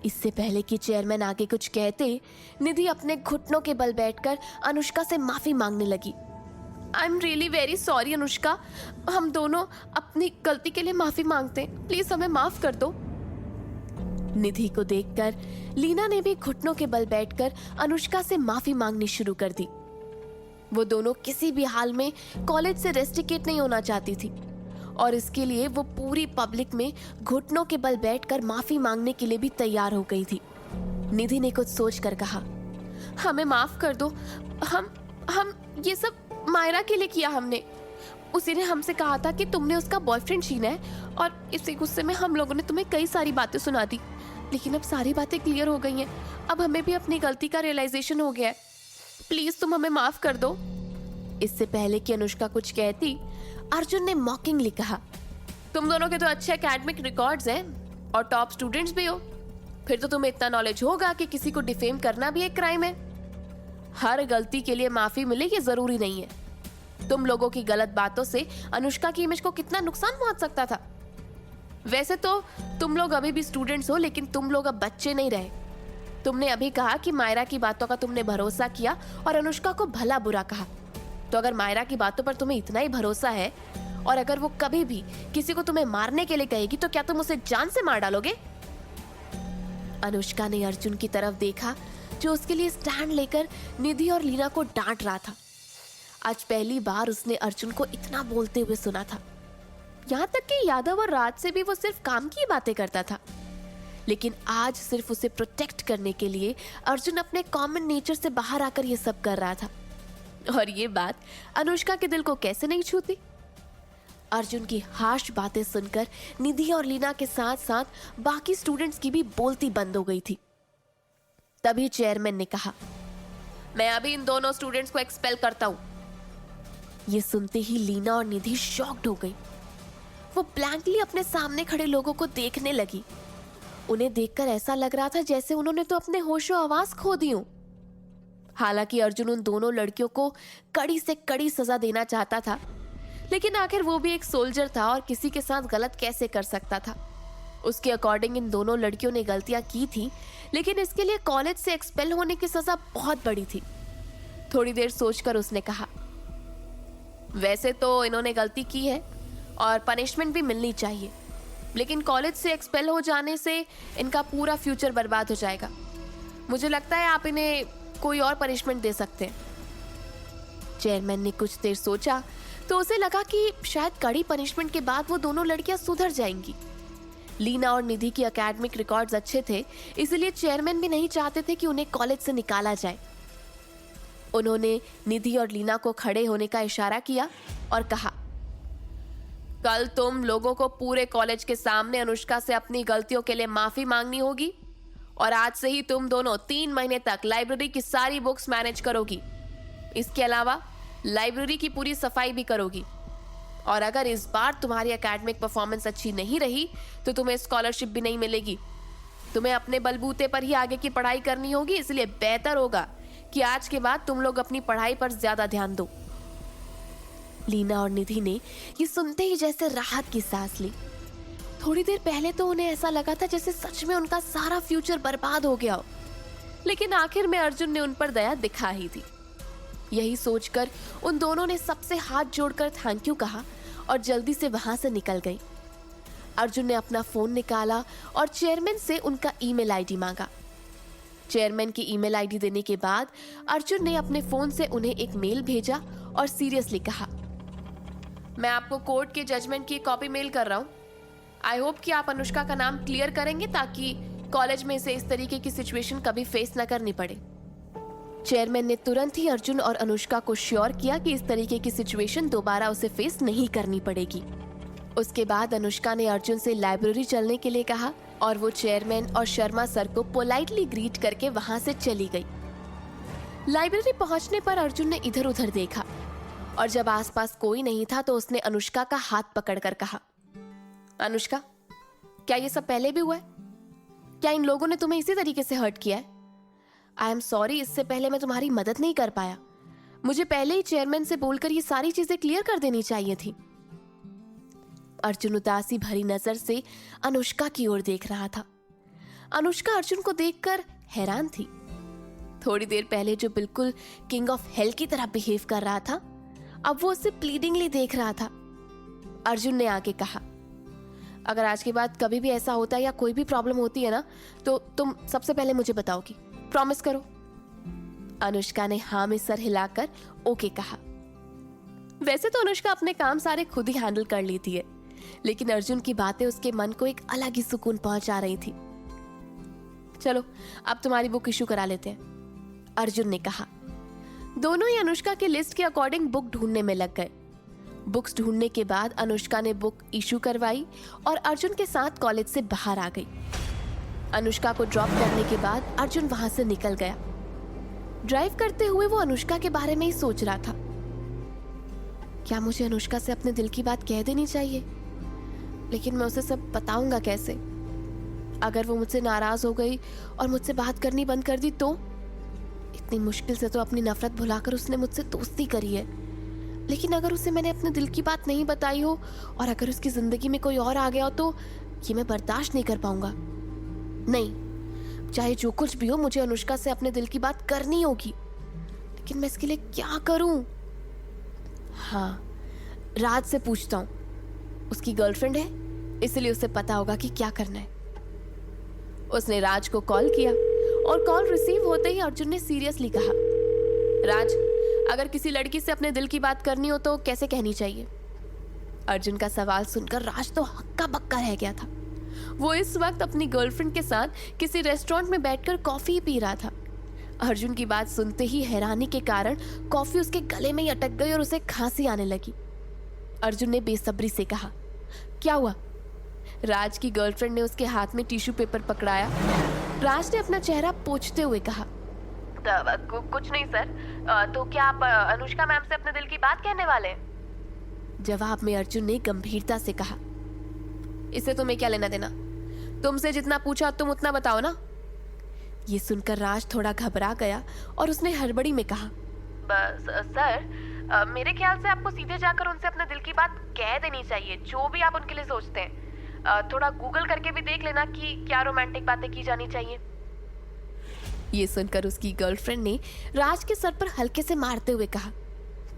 इससे पहले कि चेयरमैन आगे कुछ कहते, निधि अपने घुटनों के बल बैठकर अनुष्का से माफी मांगने लगी। I am really very sorry Anushka, हम दोनों अपनी गलती के लिए माफी मांगते हैं, प्लीज हमें माफ कर दो। निधि को देखकर लीना ने भी घुटनों के बल बैठकर अनुष्का से माफी मांगनी शुरू कर दी। वो दोनों किसी भी हाल में कॉलेज से रेस्टिकेट नहीं होना चाहती थी और इसके लिए वो पूरी पब्लिक में घुटनों के बल बैठकर माफी मांगने के लिए भी तैयार हो गई थी। निधि ने कुछ सोचकर कहा, हमें माफ कर दो, हम ये सब मायरा के लिए किया हमने। उसी ने हमसे कहा था कि तुमने उसका बॉयफ्रेंड छीना है और इसी गुस्से में हम लोगों ने तुम्हें कई सारी बातें सुना दी। लेकिन अब सारी बातें क्लियर हो गई हैं, अब हमें भी अपनी गलती का रियलाइजेशन हो गया है, प्लीज तुम हमें माफ कर दो। इससे पहले कि अनुष्का कुछ कहती, अर्जुन ने मॉकिंगली कहा, तुम दोनों के तो अच्छे एकेडमिक रिकॉर्ड्स हैं और टॉप स्टूडेंट्स भी हो, फिर तो तुम्हें इतना नॉलेज होगा कि किसी को डिफेम करना भी एक क्राइम है। हर गलती के लिए माफी मिले ये जरूरी नहीं है। तुम लोगों की गलत बातों से अनुष्का की इमेज को कितना नुकसान पहुंच सकता था। वैसे तो तुम लोग अभी भी स्टूडेंट्स हो, लेकिन तुम लोग अब बच्चे नहीं रहे। तुमने अभी कहा कि मायरा की बातों का तुमने भरोसा किया और अनुष्का को भला बुरा कहा। तो अगर मायरा की बातों पर तुम्हें इतना ही भरोसा है और अगर वो कभी भी किसी को तुम्हें मारने के लिए कहेगी तो क्या तुम उसे जान से मार डालोगे? अनुष्का ने अर्जुन की तरफ देखा जो उसके लिए स्टैंड लेकर निधि और लीना को डांट रहा था। आज पहली बार उसने अर्जुन को इतना बोलते हुए सुना था। यहाँ तक कि यादव और राज से भी वो सिर्फ काम की बातें करता था, लेकिन आज सिर्फ उसे प्रोटेक्ट करने के लिए अर्जुन अपने कॉमन नेचर से बाहर आकर ये सब कर रहा था। और ये बात अनुष्का के दिल को कैसे नहीं छूती। अर्जुन की हार्श बातें सुनकर निधि और लीना के साथ साथ बाकी स्टूडेंट्स की भी बोलती बंद हो गई थी। तभी चेयरमैन ने कहा, मैं अभी इन दोनों स्टूडेंट्स को एक्सपेल करता हूं। ये सुनते ही लीना और निधि शॉक्ड हो गई। वो ब्लैंकली अपने सामने खड़े लोगों को देखने लगी। उन्हें देखकर ऐसा लग रहा था जैसे उन्होंने तो अपने होशो आवाज खो दी हो। हालांकि अर्जुन उन दोनों लड़कियों को कड़ी से कड़ी सजा देना चाहता था, लेकिन आखिर वो भी एक सोल्जर था और किसी के साथ गलत कैसे कर सकता था। उसके अकॉर्डिंग इन दोनों लड़कियों ने गलतियां की थी, लेकिन इसके लिए कॉलेज से एक्सपेल होने की सजा बहुत बड़ी थी। थोड़ी देर सोचकर उसने कहा, वैसे तो इन्होंने गलती की है और पनिशमेंट भी मिलनी चाहिए, लेकिन कॉलेज से एक्सपेल हो जाने से इनका पूरा फ्यूचर बर्बाद हो जाएगा। मुझे लगता है आप इन्हें कोई और पनिशमेंट दे सकते हैं। चेयरमैन ने कुछ देर सोचा तो उसे लगा कि शायद कड़ी पनिशमेंट के बाद वो दोनों लड़कियां सुधर जाएंगी। लीना और निधि की एकेडमिक रिकॉर्ड्स अच्छे थे, इसलिए चेयरमैन भी नहीं चाहते थे कि उन्हें कॉलेज से निकाला जाए। उन्होंने निधि और लीना को खड़े होने का इशारा किया और कहा, कल तुम लोगों को पूरे कॉलेज के सामने अनुष्का से अपनी गलतियों के लिए माफी मांगनी होगी और आज से ही तुम दोनों 3 महीने तक लाइब्रेरी की सारी बुक्स मैनेज करोगी। इसके अलावा लाइब्रेरी की पूरी सफाई भी करोगी और अगर इस बार तुम्हारी एकेडमिक परफॉर्मेंस अच्छी नहीं रही तो तुम्हें स्कॉलरशिप भी नहीं मिलेगी। तुम्हें अपने बलबूते पर ही आगे की पढ़ाई करनी होगी, इसलिए बेहतर होगा कि आज के बाद तुम लोग अपनी पढ़ाई पर ज्यादा ध्यान दो। लीना और निधि ने ये सुनते ही जैसे राहत की सांस ली। थोड़ी देर पहले तो उन्हें ऐसा लगा था जैसे सच में उनका सारा फ्यूचर बर्बाद हो गया हो, लेकिन आखिर में अर्जुन ने उन पर दया दिखा ही दी। यही सोचकर उन दोनों ने सबसे हाथ जोड़कर थैंक यू कहा और जल्दी से वहां से निकल गई। अर्जुन ने अपना फोन निकाला और चेयरमैन से उनका ईमेल आईडी मांगा। चेयरमैन की ईमेल आईडी देने के बाद अर्जुन ने अपने फोन से उन्हें एक मेल भेजा और सीरियसली कहा, मैं आपको कोर्ट के जजमेंट की कॉपी मेल कर रहा हूँ। आई होप कि आप अनुष्का का नाम क्लियर करेंगे ताकि कॉलेज में इसे इस तरीके की सिचुएशन कभी फेस न करनी पड़े। चेयरमैन ने तुरंत ही अर्जुन और अनुष्का को श्योर किया कि इस तरीके की सिचुएशन दोबारा उसे फेस नहीं करनी पड़ेगी। उसके बाद अनुष्का ने अर्जुन से लाइब्रेरी चलने के लिए कहा और वो चेयरमैन और शर्मा सर को पोलाइटली ग्रीट करके वहां से चली गई। लाइब्रेरी पहुंचने पर अर्जुन ने इधर उधर देखा और जब आसपास कोई नहीं था तो उसने अनुष्का का हाथ पकड़कर कहा, अनुष्का क्या ये सब पहले भी हुआ है? क्या इन लोगों ने तुम्हें इसी तरीके से हर्ट किया है? आई एम सॉरी, इससे पहले मैं तुम्हारी मदद नहीं कर पाया। मुझे पहले ही चेयरमैन से बोलकर ये सारी चीजें क्लियर कर देनी चाहिए थी। अर्जुन उदासी भरी नजर से अनुष्का की ओर देख रहा था। अनुष्का अर्जुन को देखकर हैरान थी। थोड़ी देर पहले जो बिल्कुल किंग ऑफ हेल की तरह बिहेव कर रहा था, अब वो उसे प्लीडिंगली देख रहा था। अर्जुन ने आगे कहा, अगर आज के बाद कभी भी ऐसा होता है या कोई भी प्रॉब्लम होती है ना, तो तुम सबसे पहले मुझे बताओगी। प्रॉमिस करो। अनुष्का ने हाँ में सर हिलाकर ओके कहा। वैसे तो अनुष्का अपने काम सारे खुद ही हैंडल कर लेती है, लेकिन अर्जुन की बातें उसके मन को एक अलग ही सुकून पहुंचा रही थी। चलो अब तुम्हारी बुक इशू करा लेते हैं, अर्जुन ने कहा। दोनों ही अनुष्का के लिस्ट के अकॉर्डिंग बुक ढूंढने में लग गए। बुक्स ढूंढने के बाद अनुष्का ने बुक इशू करवाई और अर्जुन के साथ कॉलेज से बाहर आ गई। अनुष्का को ड्रॉप करने के बाद अर्जुन वहां से निकल गया। ड्राइव करते हुए वो अनुष्का के बारे में ही सोच रहा था। क्या मुझे अनुष्का से अपने दिल की बात कह देनी चाहिए? लेकिन मैं उसे सब बताऊंगा कैसे? अगर वो मुझसे नाराज हो गई और मुझसे बात करनी बंद कर दी तो? इतनी मुश्किल से तो अपनी नफरत भुलाकर उसने मुझसे दोस्ती करी है, लेकिन अगर उसे मैंने अपने दिल की बात नहीं बताई हो और अगर उसकी जिंदगी में कोई और आ गया हो तो ये मैं बर्दाश्त नहीं कर पाऊंगा। नहीं, चाहे जो कुछ भी हो, मुझे अनुष्का से अपने दिल की बात करनी होगी। लेकिन मैं इसके लिए क्या करूं? हाँ, राज से पूछता हूं। उसकी गर्लफ्रेंड है, इसलिए उसे पता होगा कि क्या करना है। उसने राज को कॉल किया और कॉल रिसीव होते ही अर्जुन ने सीरियसली कहा, राज, अगर किसी लड़की से अपने दिल की बात करनी हो तो कैसे कहनी चाहिए? अर्जुन का सवाल सुनकर राज तो हक्का बक्का रह गया था। वो इस वक्त अपनी गर्लफ्रेंड के साथ किसी रेस्टोरेंट में बैठकर कॉफी पी रहा था। अर्जुन की बात सुनते ही हैरानी के कारण कॉफी उसके गले में ही अटक गई और उसे खांसी आने लगी। अर्जुन ने बेसब्री से कहा, क्या हुआ? राज की गर्लफ्रेंड ने उसके हाथ में टिश्यू पेपर पकड़ाया। राज ने अपना चेहरा पोंछते हुए कहा, कुछ नहीं सर। तो क्या आप अनुष्का मैम से अपने दिल की बात कहने वाले हैं? जवाब में अर्जुन ने गंभीरता से कहा, इससे तुम्हें क्या लेना देना? तुमसे जितना पूछा तुम उतना बताओ ना। ये सुनकर राज थोड़ा घबरा गया और उसने हड़बड़ी में कहा, बस सर, मेरे ख्याल से आपको सीधे जाकर उनसे अपने दिल की बात कह देनी चाहिए, जो भी आप उनके लिए सोचते हैं। थोड़ा गूगल करके भी देख लेना कि क्या रोमांटिक बातें की जानी चाहिए। ये सुनकर उसकी गर्लफ्रेंड ने राज के सर पर हल्के से मारते हुए कहा,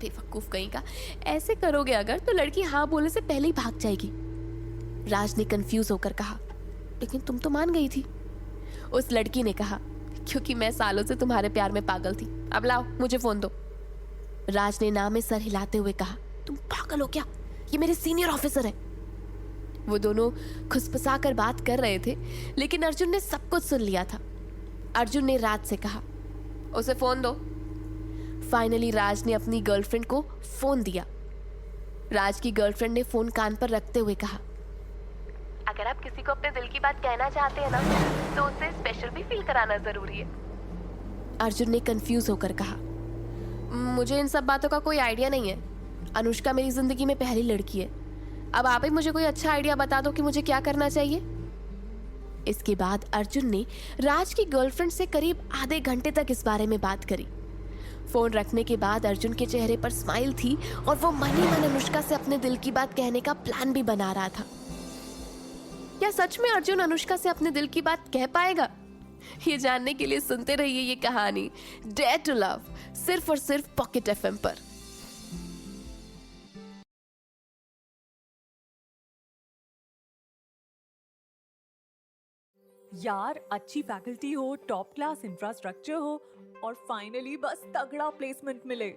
बेवकूफ कहीं का, ऐसे करोगे अगर तो लड़की हाँ बोलने से पहले ही भाग जाएगी। राज ने कंफ्यूज होकर कहा, लेकिन तुम तो मान गई थी। उस लड़की ने कहा, क्योंकि मैं सालों से तुम्हारे प्यार में पागल थी। अब लाओ मुझे फोन दो। राज ने ना में सर हिलाते हुए कहा, तुम पागल हो क्या? ये मेरे सीनियर ऑफिसर है। वो दोनों खुसफुसा कर बात कर रहे थे, लेकिन अर्जुन ने सब कुछ सुन लिया था। अर्जुन ने राज से कहा, उसे फोन दो। फाइनली राज ने अपनी गर्लफ्रेंड को फोन दिया। राज की गर्लफ्रेंड ने फोन कान पर रखते हुए कहा, अगर आप किसी को अपने दिल की बात कहना चाहते हैं ना, तो उसे स्पेशल भी फील कराना जरूरी है। अर्जुन ने कंफ्यूज होकर कहा, मुझे इन सब बातों का कोई आइडिया नहीं है। अनुष्का मेरी जिंदगी में पहली लड़की है। अब आप ही मुझे कोई अच्छा आइडिया बता दो कि मुझे क्या करना चाहिए। इसके बाद अर्जुन ने राज की गर्लफ्रेंड से करीब आधे घंटे तक इस बारे में बात करी। फोन रखने के बाद अर्जुन के चेहरे पर स्माइल थी और वो मन ही मन अनुष्का से अपने दिल की बात कहने का प्लान भी बना रहा था। क्या सच में अर्जुन अनुष्का से अपने दिल की बात कह पाएगा? ये जानने के लिए सुनते रहिए ये कहानी डेयर टू लव, सिर्फ और सिर्फ पॉकेट एफएम पर। यार, अच्छी फैकल्टी हो, टॉप क्लास इंफ्रास्ट्रक्चर हो और फाइनली बस तगड़ा प्लेसमेंट मिले,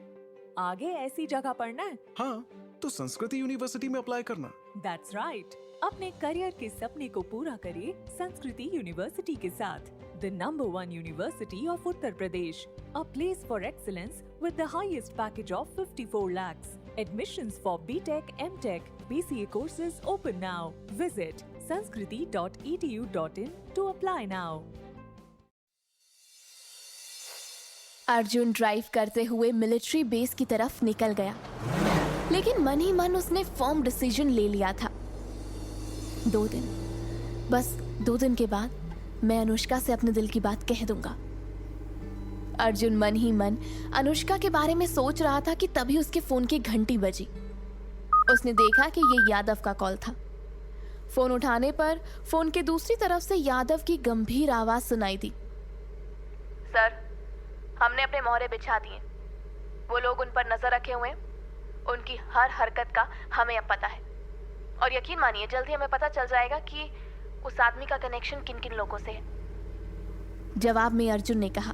आगे ऐसी जगह पढ़ना है? हाँ, तो संस्कृति यूनिवर्सिटी में अप्लाई करना। That's right. अपने करियर के सपने को पूरा करिए संस्कृति यूनिवर्सिटी के साथ, the number 1 university of Uttar Pradesh, a place for excellence with the highest package of 54 lakhs. Admissions for BTech, MTech, BCA courses open now. Visit sanskriti.edu.in to apply now. Arjun drive करते हुए military base की तरफ निकल गया, लेकिन मन ही मन उसने फर्म डिसीजन ले लिया था। 2 दिन बस 2 दिन के बाद मैं अनुष्का से अपने दिल की बात कह दूंगा। अर्जुन मन ही मन अनुष्का के बारे में सोच रहा था कि तभी उसके फोन की घंटी बजी। उसने देखा कि ये यादव का कॉल था। फोन उठाने पर फोन के दूसरी तरफ से यादव की गंभीर आवाज सुनाई दी। सर, हमने अपने मोहरे बिछा दिए। वो लोग उन पर नजर रखे हुए हैं। उनकी हर हरकत का हमें अब पता है और यकीन मानिए जल्दी हमें पता चल जाएगा कि उस आदमी का कनेक्शन किन किन लोगों से है। जवाब में अर्जुन ने कहा,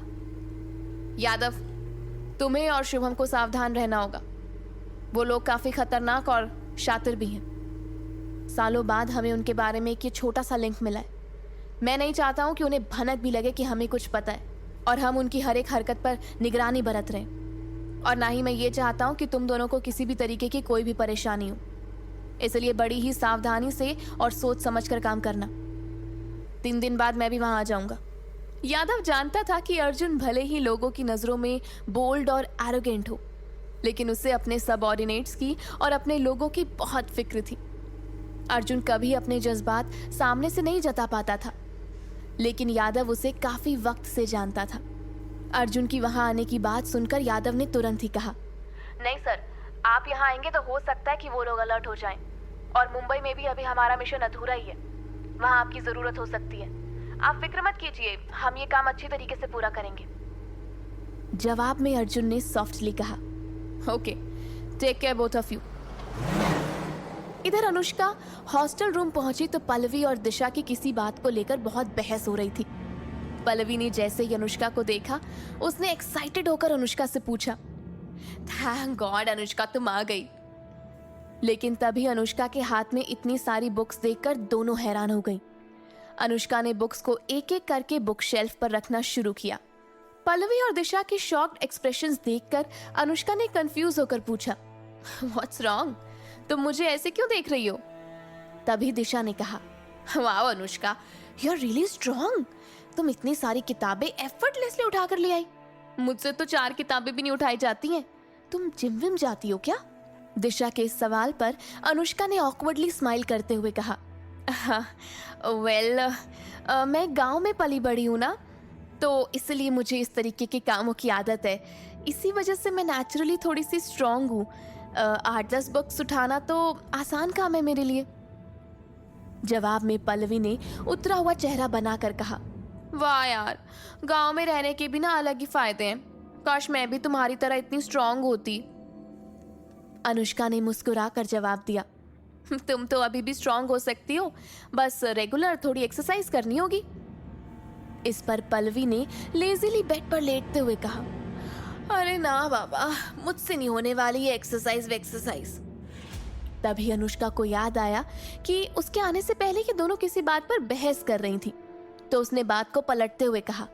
यादव, तुम्हें और शुभम को सावधान रहना होगा। वो लोग काफी खतरनाक और शातिर भी हैं। सालों बाद हमें उनके बारे में एक ये छोटा सा लिंक मिला है। मैं नहीं चाहता हूं कि उन्हें भनक भी लगे कि हमें कुछ पता है और हम उनकी हर एक हरकत पर निगरानी बरत रहे हैं। और ना ही मैं ये चाहता हूं कि तुम दोनों को किसी भी तरीके की कोई भी परेशानी हो। इसलिए बड़ी ही सावधानी से और सोच समझ कर काम करना। 3 दिन बाद मैं भी वहां आ जाऊंगा। यादव जानता था कि अर्जुन भले ही लोगों की नजरों में बोल्ड और एरोगेंट हो, लेकिन उसे अपने सबऑर्डिनेट्स की और अपने लोगों की बहुत फिक्र थी। अर्जुन कभी अपने जज्बात सामने से नहीं जता पाता था, लेकिन यादव उसे काफी वक्त से जानता था। अर्जुन की वहां आने की बात सुनकर यादव ने तुरंत ही कहा, नहीं सर, आप यहाँ आएंगे तो हो सकता है कि वो लोग अलर्ट हो जाएं। और मुंबई में भी अभी हमारा मिशन अधूरा ही है। वहाँ आपकी जरूरत हो सकती है। आप फिक्र मत कीजिए, हम ये काम अच्छी तरीके से पूरा करेंगे। जवाब में अर्जुन ने सॉफ्टली कहा, okay, take care both of you. इधर अनुष्का हॉस्टल रूम पहुंची तो पल्लवी और दिशा की किसी बात को लेकर बहुत बहस हो रही थी। पल्लवी ने जैसे ही अनुष्का को देखा, उसने एक्साइटेड होकर अनुष्का से पूछा, थैंक गॉड अनुष्का, तुम आ गई। लेकिन तभी अनुष्का के हाथ में इतनी सारी बुक्स देखकर दोनों हैरान हो गईं। अनुष्का ने बुक्स को एक एक करके बुक शेल्फ पर रखना शुरू किया। पल्लवी और दिशा के शॉक्ड एक्सप्रेशंस देखकर अनुष्का ने कंफ्यूज होकर पूछा, व्हाट्स रॉन्ग, तुम मुझे ऐसे क्यों देख रही हो? तभी दिशा ने कहा, wow Anushka, you are really strong. तुम इतनी सारी किताबें एफर्टलेसली उठाकर ले आई। मुझसे तो 4 किताबें भी नहीं उठाई जाती हैं। तुम जिम विम जाती हो क्या? दिशा के इस सवाल पर अनुष्का ने ऑकवर्डली स्माइल करते हुए कहा, वेल, मैं गांव में पली बड़ी हूं ना, तो इसलिए मुझे इस तरीके के कामों की आदत है। इसी वजह से मैं नेचुरली थोड़ी सी स्ट्रांग हूँ। 8-10 बुक्स उठाना तो आसान काम है मेरे लिए। जवाब में पल्लवी ने उतरा हुआ चेहरा बनाकर कहा, वाह यार, गांव में रहने के भी ना अलग ही फायदे हैं। काश मैं भी तुम्हारी तरह इतनी स्ट्रांग होती। अनुष्का ने मुस्कुराकर जवाब दिया, तुम तो अभी भी स्ट्रांग हो सकती हो, बस रेगुलर थोड़ी एक्सरसाइज करनी होगी। इस पर पल्लवी ने लेजीली बेड पर लेटते हुए कहा, अरे ना बाबा, मुझसे नहीं होने वाली ये एक्सरसाइज। तभी अनुष्का को याद आया कि उसके आने से पहले ये दोनों किसी बात पर बहस कर रही थी, तो उसने बात को पलटते हुए कहा,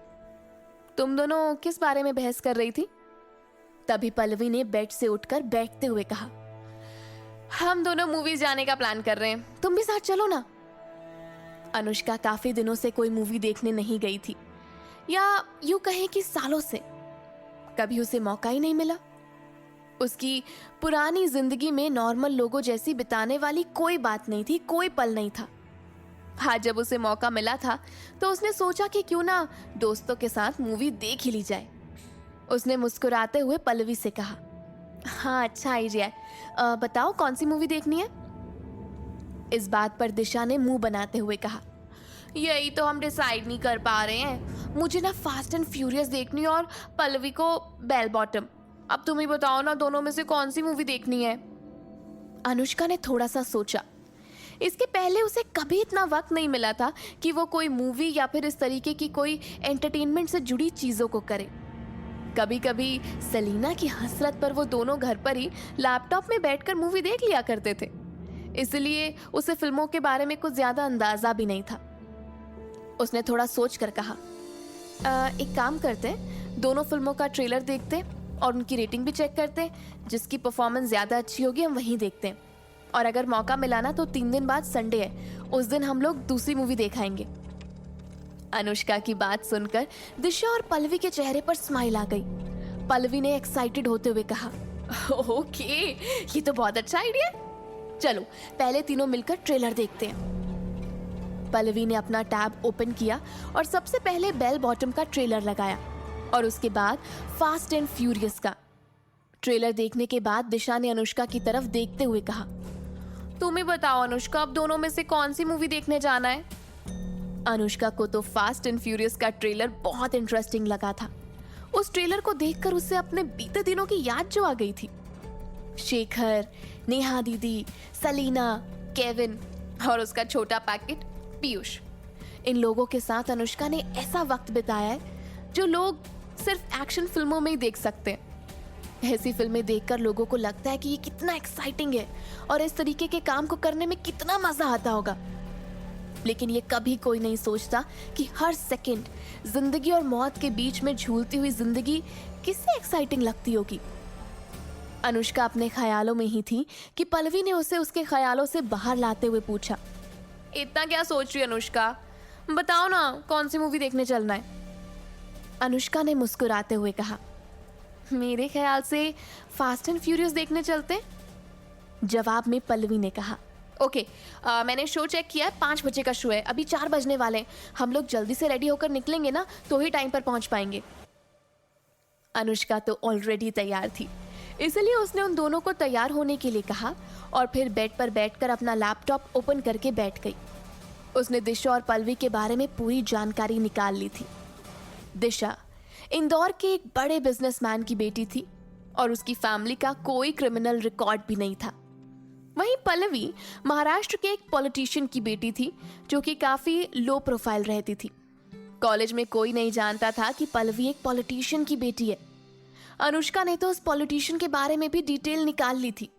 तुम दोनों किस बारे में बहस कर रही थी? तभी पल्लवी ने बेड से उठकर बैठते हुए कहा, हम दोनों मूवीज जाने का प्लान कर रहे हैं, तुम भी साथ चलो ना। अनुष्का काफी दिनों से कोई मूवी देखने नहीं गई थी, या यूं कहें कि सालों से। कभी उसे मौका ही नहीं मिला। उसकी पुरानी जिंदगी में नॉर्मल लोगों जैसी बिताने वाली कोई बात नहीं थी, कोई पल नहीं था। आज जब उसे मौका मिला था तो उसने सोचा कि क्यों ना दोस्तों के साथ मूवी देख ही ली जाए। उसने मुस्कुराते हुए पल्लवी से कहा, हाँ अच्छा आइडिया है, बताओ कौन सी मूवी देखनी है? इस बात पर दिशा ने मुंह बनाते हुए कहा, यही तो हम डिसाइड नहीं कर पा रहे हैं। मुझे ना फास्ट एंड फ्यूरियस देखनी है और पल्लवी को बेल बॉटम। अब तुम ही बताओ ना, दोनों में से कौन सी मूवी देखनी है? अनुष्का ने थोड़ा सा सोचा। इसके पहले उसे कभी इतना वक्त नहीं मिला था कि वो कोई मूवी या फिर इस तरीके की कोई एंटरटेनमेंट से जुड़ी चीजों को करे। कभी कभी सलीना की हसरत पर वो दोनों घर पर ही लैपटॉप में बैठकर मूवी देख लिया करते थे, इसलिए उसे फिल्मों के बारे में कुछ ज्यादा अंदाजा भी नहीं था। उसने थोड़ा सोच कर कहा, एक काम करते, दोनों फिल्मों का ट्रेलर देखते और उनकी रेटिंग भी चेक करते। जिसकी परफॉर्मेंस ज्यादा अच्छी होगी हम वहीं देखते हैं, और अगर मौका मिला ना तो 3 दिन बाद संडे है, उस दिन हम लोग दूसरी मूवी देखाएंगे। अनुष्का की बात सुनकर दिशा और पल्लवी के चेहरे पर स्माइल आ गई। पल्लवी ने एक्साइटेड होते हुए कहा, ओके, ये तो बहुत अच्छा आइडिया है। चलो पहले तीनों मिलकर ट्रेलर देखते हैं। पल्लवी ने अपना टैब ओपन किया और सबसे पहले बेल बॉटम का ट्रेलर लगाया और उसके बाद फास्ट एंड फ्यूरियस का। ट्रेलर देखने के बाद दिशा ने अनुष्का की तरफ देखते हुए कहा, तुम ही बताओ अनुष्का, अब दोनों में से कौन सी मूवी देखने जाना है? अनुष्का को तो फास्ट एंड फ्यूरियस का ट्रेलर बहुत इंटरेस्टिंग लगा था। उस ट्रेलर को देखकर उसे अपने बीते दिनों की याद जो आ गई थी। शेखर, नेहा दीदी, सलीना, केविन और उसका छोटा पैकेट पीयूष। इन लोगों के साथ अनुष्का ने ऐसा वक्त बिताया है जो लोग सिर्फ एक्शन फिल्मों में ही देख सकते हैं। ऐसी फिल्में देखकर लोगों को लगता है कि ये कितना एक्साइटिंग है और इस तरीके के काम को करने में कितना मजा आता होगा, लेकिन ये कभी कोई नहीं सोचता कि हर सेकंड जिंदगी और मौत के बीच में झूलती हुई जिंदगी किससे एक्साइटिंग लगती होगी। अनुष्का अपने ख्यालों में ही थी कि पल्लवी ने उसे उसके ख्यालों से बाहर लाते हुए पूछा, इतना क्या सोच रही अनुष्का, बताओ ना कौन सी मूवी देखने चलना है? अनुष्का ने मुस्कुराते हुए कहा, मेरे ख्याल से फास्ट एंड फ्यूरियस देखने चलते हैं। जवाब में पल्लवी ने कहा, ओके, मैंने शो चेक किया है, 5 बजे का शो है, अभी 4 बजने वाले हैं, हम लोग जल्दी से रेडी होकर निकलेंगे ना तो ही टाइम पर पहुंच पाएंगे। अनुष्का तो ऑलरेडी तैयार थी, इसलिए उसने उन दोनों को तैयार होने के लिए कहा और फिर बेड पर बैठकर अपना लैपटॉप ओपन करके बैठ गई। उसने दिशा और पल्लवी के बारे में पूरी जानकारी निकाल ली थी। दिशा इंदौर के एक बड़े बिजनेसमैन की बेटी थी और उसकी फैमिली का कोई क्रिमिनल रिकॉर्ड भी नहीं था। वहीं पल्लवी महाराष्ट्र के एक पॉलिटिशियन की बेटी थी जो कि काफी लो प्रोफाइल रहती थी। कॉलेज में कोई नहीं जानता था कि पल्लवी एक पॉलिटिशियन की बेटी है। अनुष्का ने तो उस पॉलिटिशियन के बारे में भी डिटेल निकाल ली थी,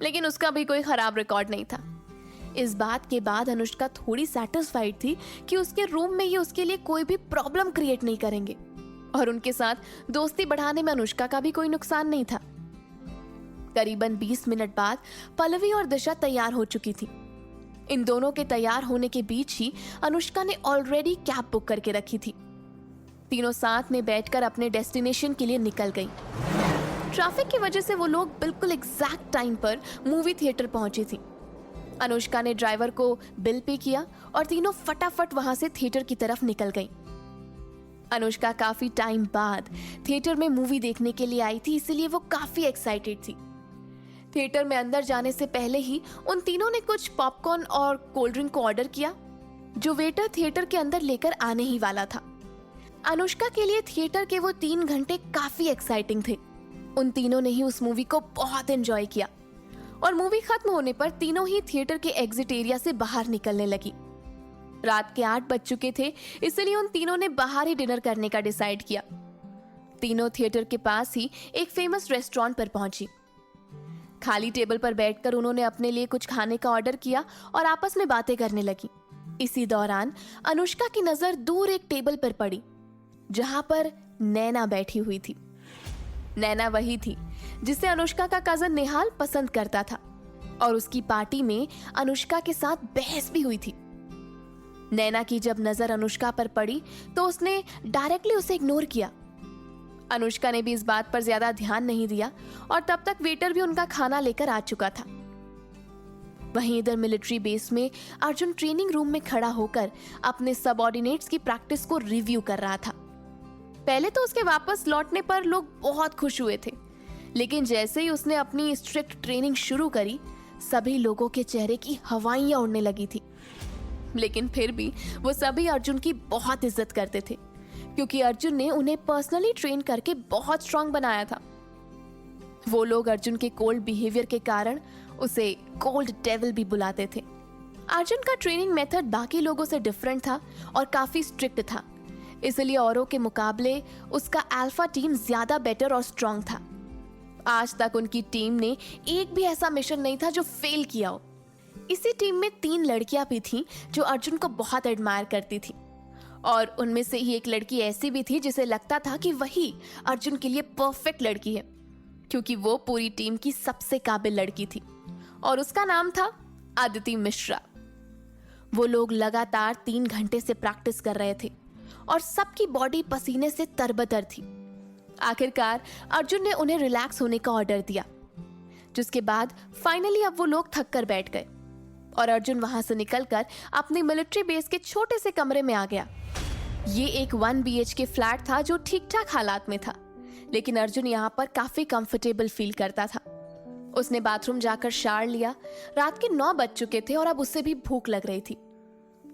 लेकिन उसका भी कोई खराब रिकॉर्ड नहीं था। इस बात के बाद अनुष्का थोड़ी सेटिस्फाइड थी कि उसके रूम में ये उसके लिए कोई भी प्रॉब्लम क्रिएट नहीं करेंगे और उनके साथ दोस्ती बढ़ाने में अनुष्का का भी कोई नुकसान नहीं था। करीबन 20 मिनट बाद पल्लवी और दिशा तैयार हो चुकी थी। इन दोनों के तैयार होने के बीच ही अनुष्का ने ऑलरेडी कैब बुक करके रखी थी। तीनों साथ में बैठकर अपने डेस्टिनेशन के लिए निकल गई। ट्रैफिक की वजह से वो लोग बिल्कुल एग्जैक्ट टाइम पर मूवी थिएटर पहुंची थी। अनुष्का ने ड्राइवर को बिल पे किया और तीनों फटाफट वहां से थिएटर की तरफ निकल गई। अनुष्का काफी टाइम बाद थिएटर में मूवी देखने के लिए आई थी, इसलिए वो काफी एक्साइटेड थी। थिएटर में अंदर जाने से पहले ही उन तीनों ने कुछ पॉपकॉर्न और कोल्ड ड्रिंक को ऑर्डर किया, जो वेटर थिएटर के अंदर लेकर आने ही वाला था। अनुष्का के लिए थिएटर के वो 3 घंटे काफी एक्साइटिंग थे। उन तीनों ने ही उस मूवी को बहुत एंजॉय किया और मूवी खत्म होने पर तीनों ही थिएटर के एग्जिट एरिया से बाहर निकलने लगी। रात के 8 बज चुके थे, इसलिए उन तीनों ने बाहर ही डिनर करने का डिसाइड किया। तीनों थिएटर के पास ही एक फेमस रेस्टोरेंट पर पहुंची। खाली टेबल पर बैठकर उन्होंने अपने लिए कुछ खाने का ऑर्डर किया और आपस में बातें करने लगी। इसी दौरान अनुष्का की नजर दूर एक टेबल पर पड़ी, जहां पर नैना बैठी हुई थी। नैना वही थी जिसे अनुष्का का कजन निहाल पसंद करता था और उसकी पार्टी में अनुष्का के साथ बहस भी हुई थी। नैना की जब नजर अनुष्का पर पड़ी तो उसने डायरेक्टली उसे इग्नोर किया। अनुष्का ने भी इस बात पर ज्यादा ध्यान नहीं दिया और तब तक वेटर भी उनका खाना लेकर आ चुका था। वहीं इधर मिलिट्री बेस में अर्जुन ट्रेनिंग रूम में खड़ा होकर अपने सबऑर्डिनेट्स की प्रैक्टिस को रिव्यू कर रहा था। पहले तो उसके वापस लौटने पर लोग बहुत खुश हुए थे, लेकिन जैसे ही उसने अपनी स्ट्रिक्ट ट्रेनिंग शुरू करी, सभी लोगों के चेहरे की हवाइयां उड़ने लगी थी। लेकिन फिर भी वो सभी अर्जुन की बहुत इज्जत करते थे, क्योंकि अर्जुन ने उन्हें पर्सनली ट्रेन करके बहुत स्ट्रांग बनाया था। वो लोग अर्जुन के कोल्ड बिहेवियर के कारण उसे कोल्ड डेविल भी बुलाते थे। अर्जुन का ट्रेनिंग मेथड बाकी लोगों से डिफरेंट था और काफी स्ट्रिक्ट था, इसलिए औरों के मुकाबले उसका अल्फा टीम ज्यादा बेटर और स्ट्रांग था। आज तक उनकी टीम ने एक भी ऐसा मिशन नहीं था जो फेल किया हो। इसी टीम में 3 लड़कियां भी थीं जो अर्जुन को बहुत एडमायर करती थी और उनमें से ही एक लड़की ऐसी भी थी जिसे लगता था कि वही अर्जुन के लिए परफेक्ट लड़की है, क्योंकि वो पूरी टीम की सबसे काबिल लड़की थी और उसका नाम था अदिति मिश्रा। वो लोग लगातार 3 घंटे से प्रैक्टिस कर रहे थे और सबकी बॉडी पसीने से तरबतर थी। आखिरकार अर्जुन ने उन्हें रिलैक्स होने का ऑर्डर दिया, जिसके बाद फाइनली अब वो लोग थक कर बैठ गए। और अर्जुन वहां से निकलकर अपने मिलिट्री बेस के छोटे से कमरे में आ गया। ये एक 1 BHK फ्लैट था जो ठीक ठाक हालात में था, लेकिन अर्जुन यहाँ पर काफी कंफर्टेबल फील करता था। उसने बाथरूम जाकर शावर लिया। रात के 9 बज चुके थे और अब उससे भी भूख लग रही थी।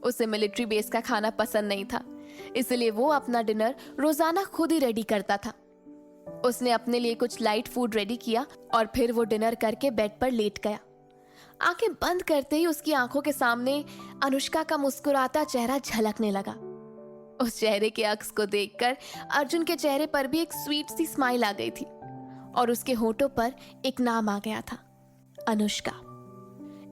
उसे मिलिट्री बेस का खाना पसंद नहीं था, इसलिए वो अपना डिनर रोजाना खुद ही रेडी करता था। उसने अपने लिए कुछ लाइट फूड रेडी किया और फिर वो डिनर करके बेड पर लेट गया। आंखें बंद करते ही उसकी आंखों के सामने अनुष्का का मुस्कुराता चेहरा झलकने लगा। उस चेहरे के अक्स को देखकर अर्जुन के चेहरे पर भी एक स्वीट सी स्माइल आ गई थी और उसके होठों पर एक नाम आ गया था, अनुष्का।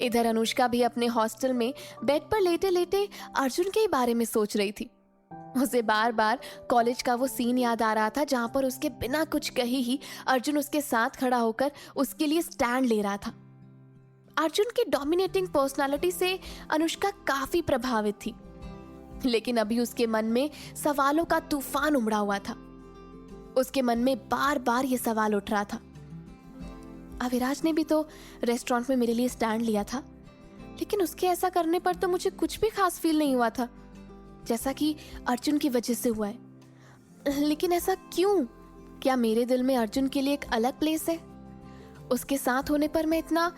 इधर अनुष्का भी अपने हॉस्टल में बेड पर लेटे लेटे अर्जुन के ही बारे में सोच रही थी। उसे बार बार कॉलेज का वो सीन याद आ रहा था जहां पर उसके बिना कुछ कहे ही अर्जुन उसके साथ खड़ा होकर उसके लिए स्टैंड ले रहा था। अर्जुन की डोमिनेटिंग पर्सनालिटी से अनुष्का काफी प्रभावित थी, लेकिन अभी उसके मन में सवालों का तूफान उमड़ा हुआ था। उसके मन में बार बार ये सवाल उठ रहा था, अविराज ने भी तो रेस्टोरेंट में मेरे लिए स्टैंड लिया था, लेकिन उसके ऐसा करने पर तो मुझे कुछ भी खास फील नहीं हुआ था, जैसा कि अर्जुन की वजह से हुआ है। लेकिन ऐसा क्यों? क्या मेरे दिल में अर्जुन के लिए एक अलग प्लेस है? उसके साथ होने पर मैं इतना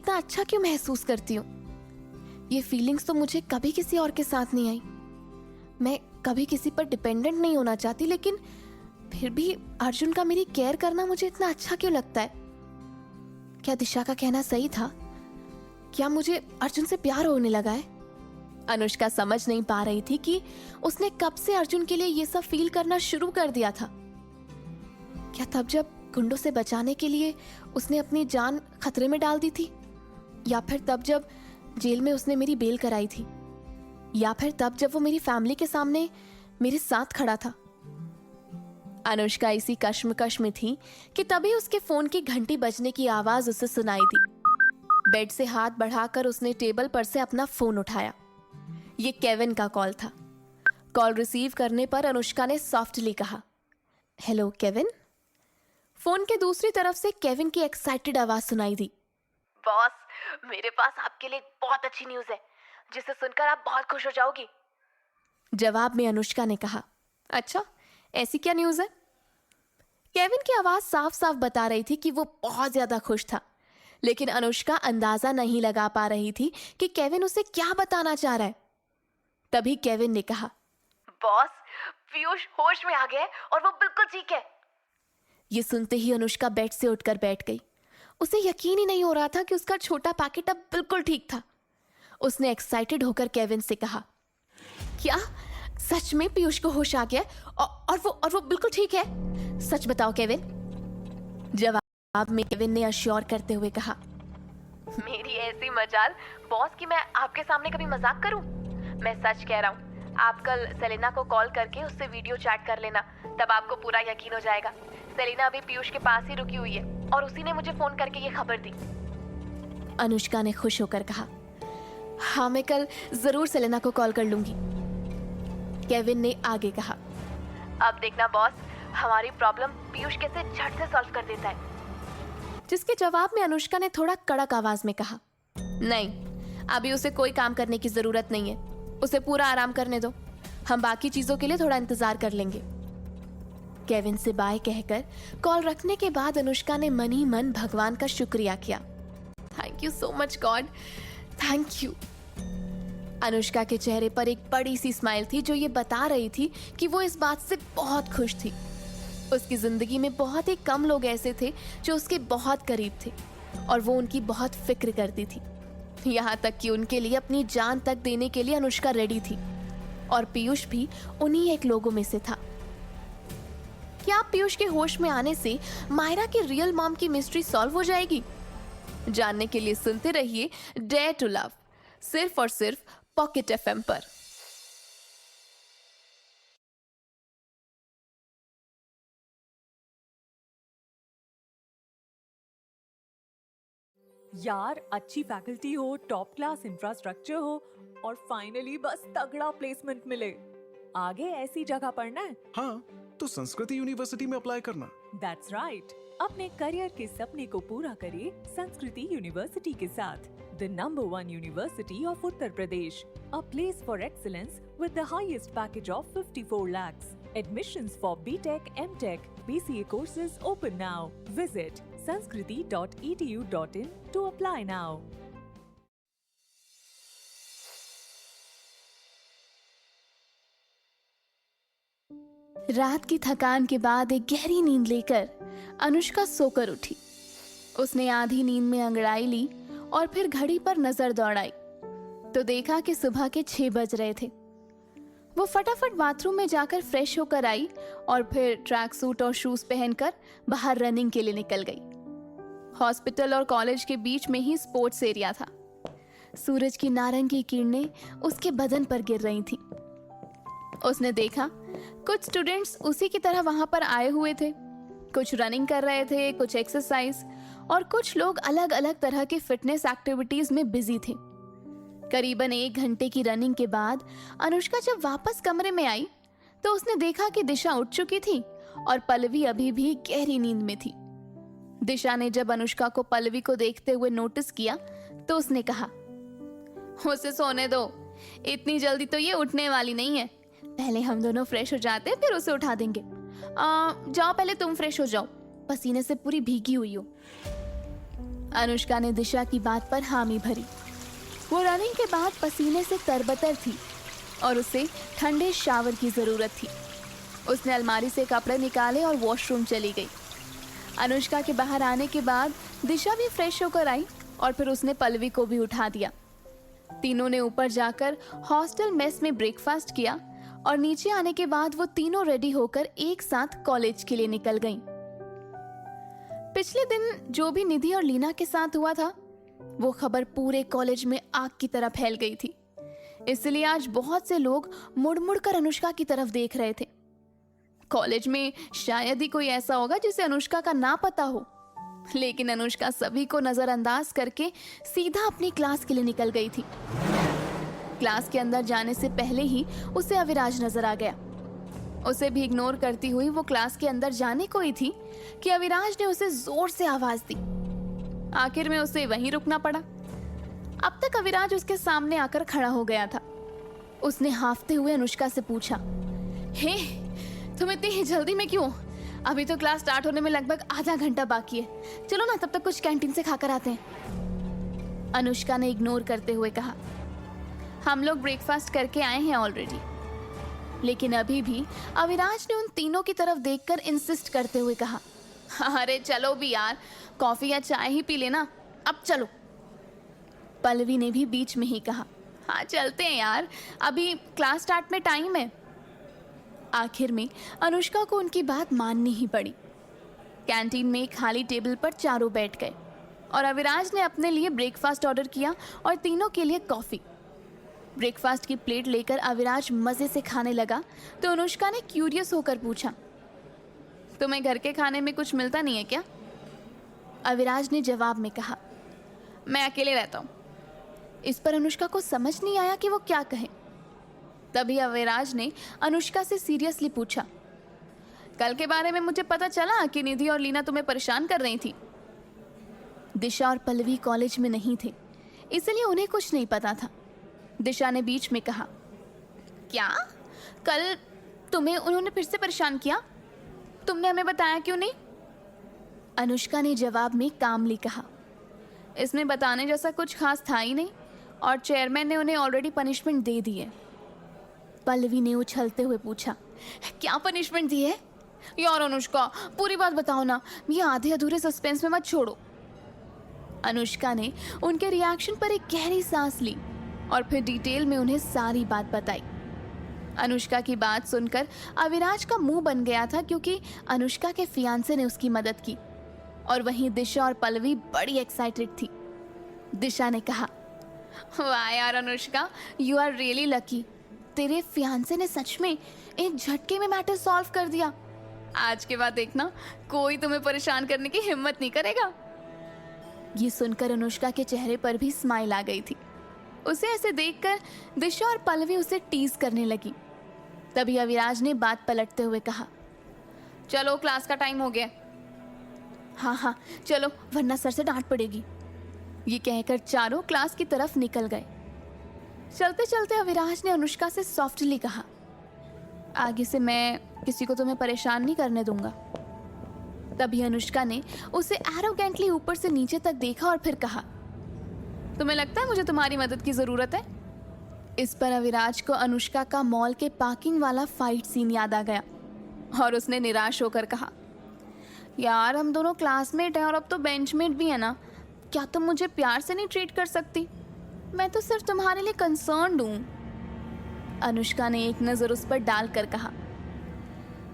अच्छा क्यों महसूस करती हूँ? ये फीलिंग्स तो मुझे कभी किसी और के साथ नहीं आई। मैं कभी किसी पर डिपेंडेंट नहीं होना चाहती, लेकिन फिर भी अर्जुन का मेरी केयर करना मुझे इतना अच्छा क्यों लगता है? क्या दिशा का कहना सही था? क्या मुझे अर्जुन से प्यार होने लगा है? अनुष्का समझ नहीं पा रही थी कि उसने कब से अर्जुन के लिए ये सब फील करना शुरू कर दिया था। क्या तब जब गुंडों से बचाने के लिए उसने अपनी जान खतरे में डाल दी थी, या फिर तब जब जेल में उसने मेरी बेल कराई थी, या फिर तब जब वो मेरी फैमिली के सामने मेरे साथ खड़ा था? अनुष्का इसी कश्मकश में थी कि तभी उसके फोन की घंटी बजने की आवाज उसे सुनाई दी। बेड से हाथ बढ़ाकर उसने टेबल पर से अपना फोन उठाया। ये केविन का कॉल था। कॉल रिसीव करने पर अनुष्का ने सॉफ्टली कहा, हेलो केविन। फोन के दूसरी तरफ से केविन की एक्साइटेड आवाज सुनाई दी, बॉस, मेरे पास आपके लिए बहुत अच्छी न्यूज है, जिसे सुनकर आप बहुत खुश हो जाओगी। जवाब में अनुष्का ने कहा, अच्छा, ऐसी क्या न्यूज है? केविन की आवाज साफ साफ बता रही थी कि वो बहुत ज्यादा खुश था, लेकिन अनुष्का अंदाजा नहीं लगा पा रही थी कि केविन उसे क्या बताना चाह रहा है। तभी केविन ने कहा, बॉस, पीयूष होश में आ गया और वो बिल्कुल ठीक है। ये सुनते ही अनुष्का बेड से उठकर बैठ गई। उसे यकीन ही नहीं हो रहा था कि उसका छोटा पैकेट अब बिल्कुल ठीक था। उसने एक्साइटेड होकर केविन से कहा, क्या सच में पीयूष को होश आ गया और वो बिल्कुल ठीक है? सच बताओ केविन। जवाब में केविन ने अश्योर करते हुए कहा, मेरी ऐसी मजाल बॉस कि मैं आपके सामने कभी मजाक करूं? मैं सच कह रहा हूं। आप कल सेलिना को कॉल करके उससे वीडियो चैट कर लेना, तब आपको पूरा यकीन हो जाएगा। सेलिना अभी पीयूष के पास ही रुकी हुई है और उसी ने मुझे फोन करके ये खबर दी। अनुष्का ने खुश होकर कहा, हाँ, मैं कल जरूर सेलिना को कॉल कर लूंगी। केविन ने आगे कहा, अब देखना बॉस, हमारी प्रॉब्लम पीयूष कैसे झट से सॉल्व कर देता है। जिसके जवाब में अनुष्का ने थोड़ा कड़क आवाज में कहा, नहीं, अभी उसे कोई काम करने की जरूरत नहीं है, उसे पूरा आराम करने दो, हम बाकी चीजों के लिए थोड़ा इंतजार कर लेंगे। केविन से बाय कहकर कॉल रखने के बाद अनुष्का ने मन ही मन भगवान का शुक्रिया किया। Thank you so much God, thank you. Anushka के चेहरे पर एक बड़ी सी स्माइल थी जो ये बता रही थी कि वो इस बात से बहुत खुश थी। उसकी जिंदगी में बहुत ही कम लोग ऐसे थे जो उसके बहुत करीब थे और वो उनकी बहुत फिक्र करती थी। यहाँ तक कि उनके लिए अपनी जान तक देने के लिए अनुष्का रेडी थी, और पीयूष भी उन्हीं एक लोगों में से था। क्या पीयूष के होश में आने से मायरा की रियल मॉम की मिस्ट्री सॉल्व हो जाएगी? जानने के लिए सुनते रहिए डेयर टू लव, सिर्फ और सिर्फ पॉकेट एफएम पर। यार, अच्छी फैकल्टी हो, टॉप क्लास इंफ्रास्ट्रक्चर हो और फाइनली बस तगड़ा प्लेसमेंट मिले, आगे ऐसी जगह पढ़ना है। हाँ, तो संस्कृति यूनिवर्सिटी में अप्लाई करना। That's right. अपने करियर के सपने को पूरा करिए संस्कृति यूनिवर्सिटी के साथ। the #1 University of Uttar Pradesh, a place for excellence with the highest package of 54 lakhs. Admissions for BTech, MTech, BCA courses open now. Visit sanskriti.edu.in to apply now. रात की थकान के बाद एक गहरी नींद लेकर अनुष्का सोकर उठी। उसने आधी नींद में अंगड़ाई ली और फिर घड़ी पर नजर दौड़ाई तो देखा कि सुबह के 6 बज रहे थे। वो फटाफट बाथरूम में जाकर फ्रेश होकर आई और फिर ट्रैक सूट और शूज पहनकर बाहर रनिंग के लिए निकल गई। हॉस्पिटल और कॉलेज के बीच में ही स्पोर्ट्स एरिया था। सूरज की नारंगी किरणें उसके बदन पर गिर रही थीं। उसने देखा कुछ स्टूडेंट्स उसी की तरह वहां पर आए हुए थे। कुछ रनिंग कर रहे थे, कुछ एक्सरसाइज और कुछ लोग अलग अलग तरह की फिटनेस एक्टिविटीज में बिजी थे। करीबन 1 घंटे की रनिंग के बाद अनुष्का जब वापस कमरे में आई तो उसने देखा कि दिशा उठ चुकी थी और पल्लवी अभी भी गहरी नींद में थी। दिशा ने जब अनुष्का को पल्लवी को देखते हुए नोटिस किया तो उसने कहा, उसे सोने दो, इतनी जल्दी तो ये उठने वाली नहीं है। पहले हम दोनों फ्रेश हो जाते हैं, फिर उसे उठा देंगे। जाओ पहले तुम फ्रेश हो जाओ, पसीने से पूरी भीगी हुई हो। अनुष्का ने दिशा की बात पर हामी भरी। वो रनिंग के बाद पसीने से तरबतर थी और उसे ठंडे शावर की जरूरत थी। उसने अलमारी से कपड़े निकाले और वॉशरूम चली गई। अनुष्का के बाहर आने के बाद दिशा भी फ्रेश होकर आई और फिर उसने पल्लवी को भी उठा दिया। तीनों ने ऊपर जाकर हॉस्टल मेस में ब्रेकफास्ट किया और नीचे आने के बाद वो तीनों रेडी होकर एक साथ कॉलेज के लिए निकल गईं। पिछले दिन जो भी निधि और लीना के साथ हुआ था वो खबर पूरे कॉलेज में आग की तरह फैल गई थी। इसलिए आज बहुत से लोग मुड़ मुड़ कर अनुष्का की तरफ देख रहे थे। कॉलेज में शायद ही कोई ऐसा होगा जिसे अनुष्का का ना पता हो, लेकिन अनुष्का सभी को नजरअंदाज करके सीधा अपनी क्लास के लिए निकल गई थी। क्लास के अंदर जाने से पहले ही उसे अविराज नजर आ गया। उसे भी इग्नोर करती हुई वो क्लास के अंदर जाने को ही थी कि अविराज ने उसे जोर से आवाज दी। आखिर में उसे वहीं रुकना पड़ा। अब तक अविराज उसके सामने आकर खड़ा हो गया था। उसने हांफते हुए अनुष्का से पूछा, हे, तुम इतनी जल्दी में क्यों? अभी तो क्लास स्टार्ट होने में लगभग आधा घंटा बाकी है। चलो ना, तब तक कुछ कैंटीन से खाकर आते हैं। अनुष्का ने इग्नोर करते हुए कहा, हम लोग ब्रेकफास्ट करके आए हैं ऑलरेडी। लेकिन अभी भी अविराज ने उन तीनों की तरफ देखकर इंसिस्ट करते हुए कहा, अरे चलो भी यार, कॉफी या चाय ही पी लेना, अब चलो। पल्लवी ने भी बीच में ही कहा, हाँ चलते हैं यार, अभी क्लास स्टार्ट में टाइम है। आखिर में अनुष्का को उनकी बात माननी ही पड़ी। कैंटीन में खाली टेबल पर चारों बैठ गए और अविराज ने अपने लिए ब्रेकफास्ट ऑर्डर किया और तीनों के लिए कॉफी। ब्रेकफास्ट की प्लेट लेकर अविराज मजे से खाने लगा तो अनुष्का ने क्यूरियस होकर पूछा, तुम्हें घर के खाने में कुछ मिलता नहीं है क्या? अविराज ने जवाब में कहा, मैं अकेले रहता हूँ। इस पर अनुष्का को समझ नहीं आया कि वो क्या कहे। तभी अविराज ने अनुष्का से सीरियसली पूछा, कल के बारे में मुझे पता चला कि निधि और लीना तुम्हें परेशान कर रही थी। दिशा और पल्लवी कॉलेज में नहीं थे, इसलिए उन्हें कुछ नहीं पता था। दिशा ने बीच में कहा, क्या कल तुम्हें उन्होंने फिर से परेशान किया? तुमने हमें बताया क्यों नहीं? अनुष्का ने जवाब में कामली कहा, इसमें बताने जैसा कुछ खास था ही नहीं और चेयरमैन ने उन्हें ऑलरेडी पनिशमेंट दे दी है। पल्लवी ने उछलते हुए पूछा, क्या पनिशमेंट दी है? यार अनुष्का, पूरी बात बताओ ना, ये आधे अधूरे सस्पेंस में मत छोड़ो। अनुष्का ने उनके रिएक्शन पर एक गहरी सांस ली और फिर डिटेल में उन्हें सारी बात बताई। अनुष्का की बात सुनकर अविराज का मुंह बन गया था क्योंकि अनुष्का के फियांसे ने उसकी मदद की और वहीं दिशा और पल्लवी बड़ी एक्साइटेड थी। दिशा ने कहा, वाह यार Anushka, you are really lucky. तेरे फियांसे ने सच में एक झटके में मैटर सॉल्व कर दिया। आज के बाद देखना, कोई तुम्हें परेशान करने की हिम्मत नहीं करेगा। ये सुनकर अनुष्का के चेहरे पर भी स्माइल आ गई थी। उसे ऐसे देखकर दिशा और पल्लवी उसे टीज करने लगी। तभी अविराज ने बात पलटते हुए कहा, चलो क्लास का टाइम हो गया। हाँ हाँ चलो, वरना सर से डांट पड़ेगी। ये कहकर चारों क्लास की तरफ निकल गए। चलते चलते अविराज ने अनुष्का से सॉफ्टली कहा, आगे से मैं किसी को तुम्हें परेशान नहीं करने दूंगा। तभी अनुष्का ने उसे एरोगेंटली ऊपर से नीचे तक देखा और फिर कहा, तुम्हें लगता है मुझे तुम्हारी मदद की जरूरत है? इस पर अविराज को अनुष्का का मॉल के पार्किंग वाला फाइट सीन याद आ गया और उसने निराश होकर कहा, यार हम दोनों क्लासमेट हैं और अब तो बेंचमेट भी है ना, क्या तुम मुझे प्यार से नहीं ट्रीट कर सकती? मैं तो सिर्फ तुम्हारे लिए कंसर्न्ड हूँ। अनुष्का ने एक नज़र उस पर डालकर कहा,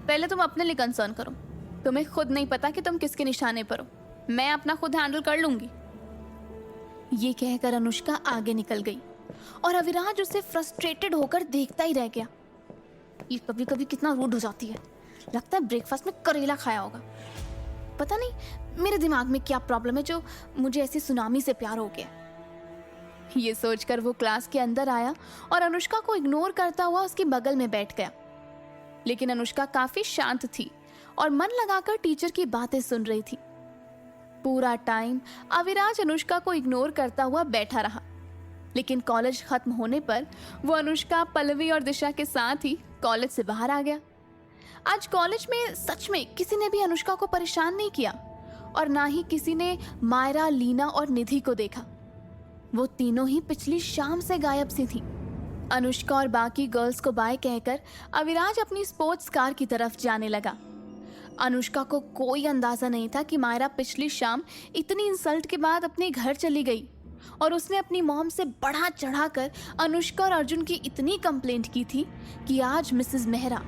पहले तुम अपने लिए कंसर्न करो, तुम्हें खुद नहीं पता कि तुम किसके निशाने पर हो, मैं अपना खुद हैंडल कर लूंगी। ये कहकर अनुष्का आगे निकल गई और अविराज उसे फ्रस्ट्रेटेड होकर देखता ही रह गया। ये कभी कभी कितना रूड हो जाती है, लगता है ब्रेकफास्ट में करेला खाया होगा। पता नहीं मेरे दिमाग में क्या प्रॉब्लम है जो मुझे ऐसी सुनामी से प्यार हो गया। ये सोचकर वो क्लास के अंदर आया और अनुष्का को इग्नोर करता हुआ उसके बगल में बैठ गया। लेकिन अनुष्का काफी शांत थी और मन लगाकर टीचर की बातें सुन रही थी। पूरा टाइम अविराज अनुष्का को इग्नोर करता हुआ बैठा रहा, लेकिन कॉलेज खत्म होने पर वो अनुष्का, पल्लवी और दिशा के साथ ही कॉलेज से बाहर आ गया। आज कॉलेज में सच में किसी ने भी अनुष्का को परेशान नहीं किया और ना ही किसी ने मायरा, लीना और निधि को देखा। वो तीनों ही पिछली शाम से गायब सी थी। अनुष्का और बाकी गर्ल्स को बाय कहकर अविराज अपनी स्पोर्ट्स कार की तरफ जाने लगा। अनुष्का को कोई अंदाजा नहीं था कि मायरा पिछली शाम इतनी इंसल्ट के बाद अपने घर चली गई और उसने अपनी मॉम से बढ़ा चढ़ाकर अनुष्का और अर्जुन की इतनी कंप्लेंट की थी कि आज मिसेस मेहरा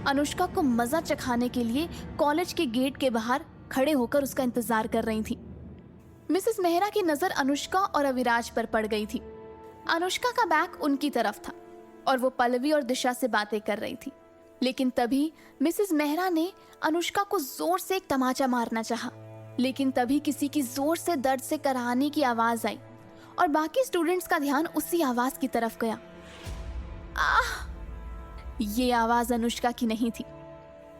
अनुष्का को मजा चखाने के लिए कॉलेज के गेट के बाहर खड़े होकर उसका इंतजार कर रही थी। मिसेस मेहरा की नजर अनुष्का और अविराज पर पड़ गई थी। अनुष्का का बैक उनकी तरफ था और वो पल्लवी और दिशा से बातें कर रही थी। लेकिन तभी मिसेस मेहरा ने अनुष्का को जोर से एक तमाचा मारना चाहा, लेकिन तभी किसी की जोर से दर्द से कराहने की आवाज आई और बाकी स्टूडेंट्स का ध्यान उसी आवाज की तरफ गया। आह! ये आवाज अनुष्का की नहीं थी।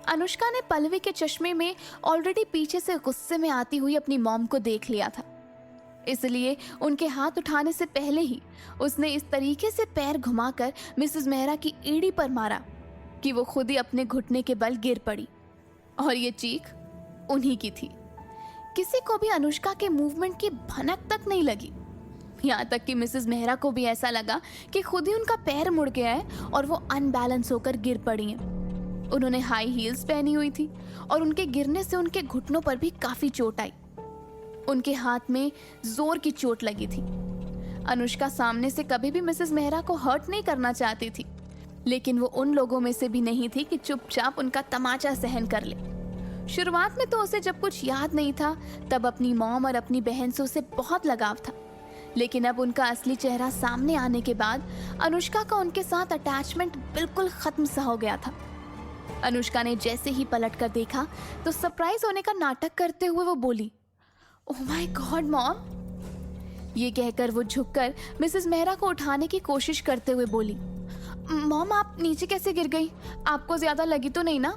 अनुष्का ने पल्लवी के चश्मे में ऑलरेडी पीछे से गुस्से में आती हुई अपनी मॉम को देख लिया था, इसलिए उनके हाथ उठाने से पहले ही उसने इस तरीके से पैर घुमाकर मिसेस मेहरा की एड़ी पर मारा कि वो खुद ही अपने घुटने के बल गिर पड़ी और ये चीख उन्हीं की थी। किसी को भी अनुष्का के मूवमेंट की भनक तक नहीं लगी। यहाँ तक कि मिसेस मेहरा को भी ऐसा लगा कि खुद ही उनका पैर मुड़ गया है और वो अनबैलेंस होकर गिर पड़ी हैं। उन्होंने हाई हील्स पहनी हुई थी और उनके गिरने से उनके घुटनों पर भी काफी चोट आई। उनके हाथ में जोर की चोट लगी थी। अनुष्का सामने से कभी भी मिसेस मेहरा को हर्ट नहीं करना चाहती थी, लेकिन वो उन लोगों में से भी नहीं थी कि चुपचाप उनका तमाचा सहन कर ले। शुरुआत में तो उसे जब कुछ याद नहीं था तब अपनी मॉम और अपनी बहन से उसे बहुत लगाव था, लेकिन अब उनका असली चेहरा सामने आने के बाद अनुष्का का उनके साथ अटैचमेंट बिल्कुल खत्म सा हो गया था। अनुष्का ने जैसे ही पलट कर देखा तो सरप्राइज होने का नाटक करते हुए वो बोली, ओह माय गॉड मॉम। ये कहकर वो झुककर मिसेस मेहरा को उठाने की कोशिश करते हुए बोली, मॉम आप नीचे कैसे गिर गई? आपको ज्यादा लगी तो नहीं ना?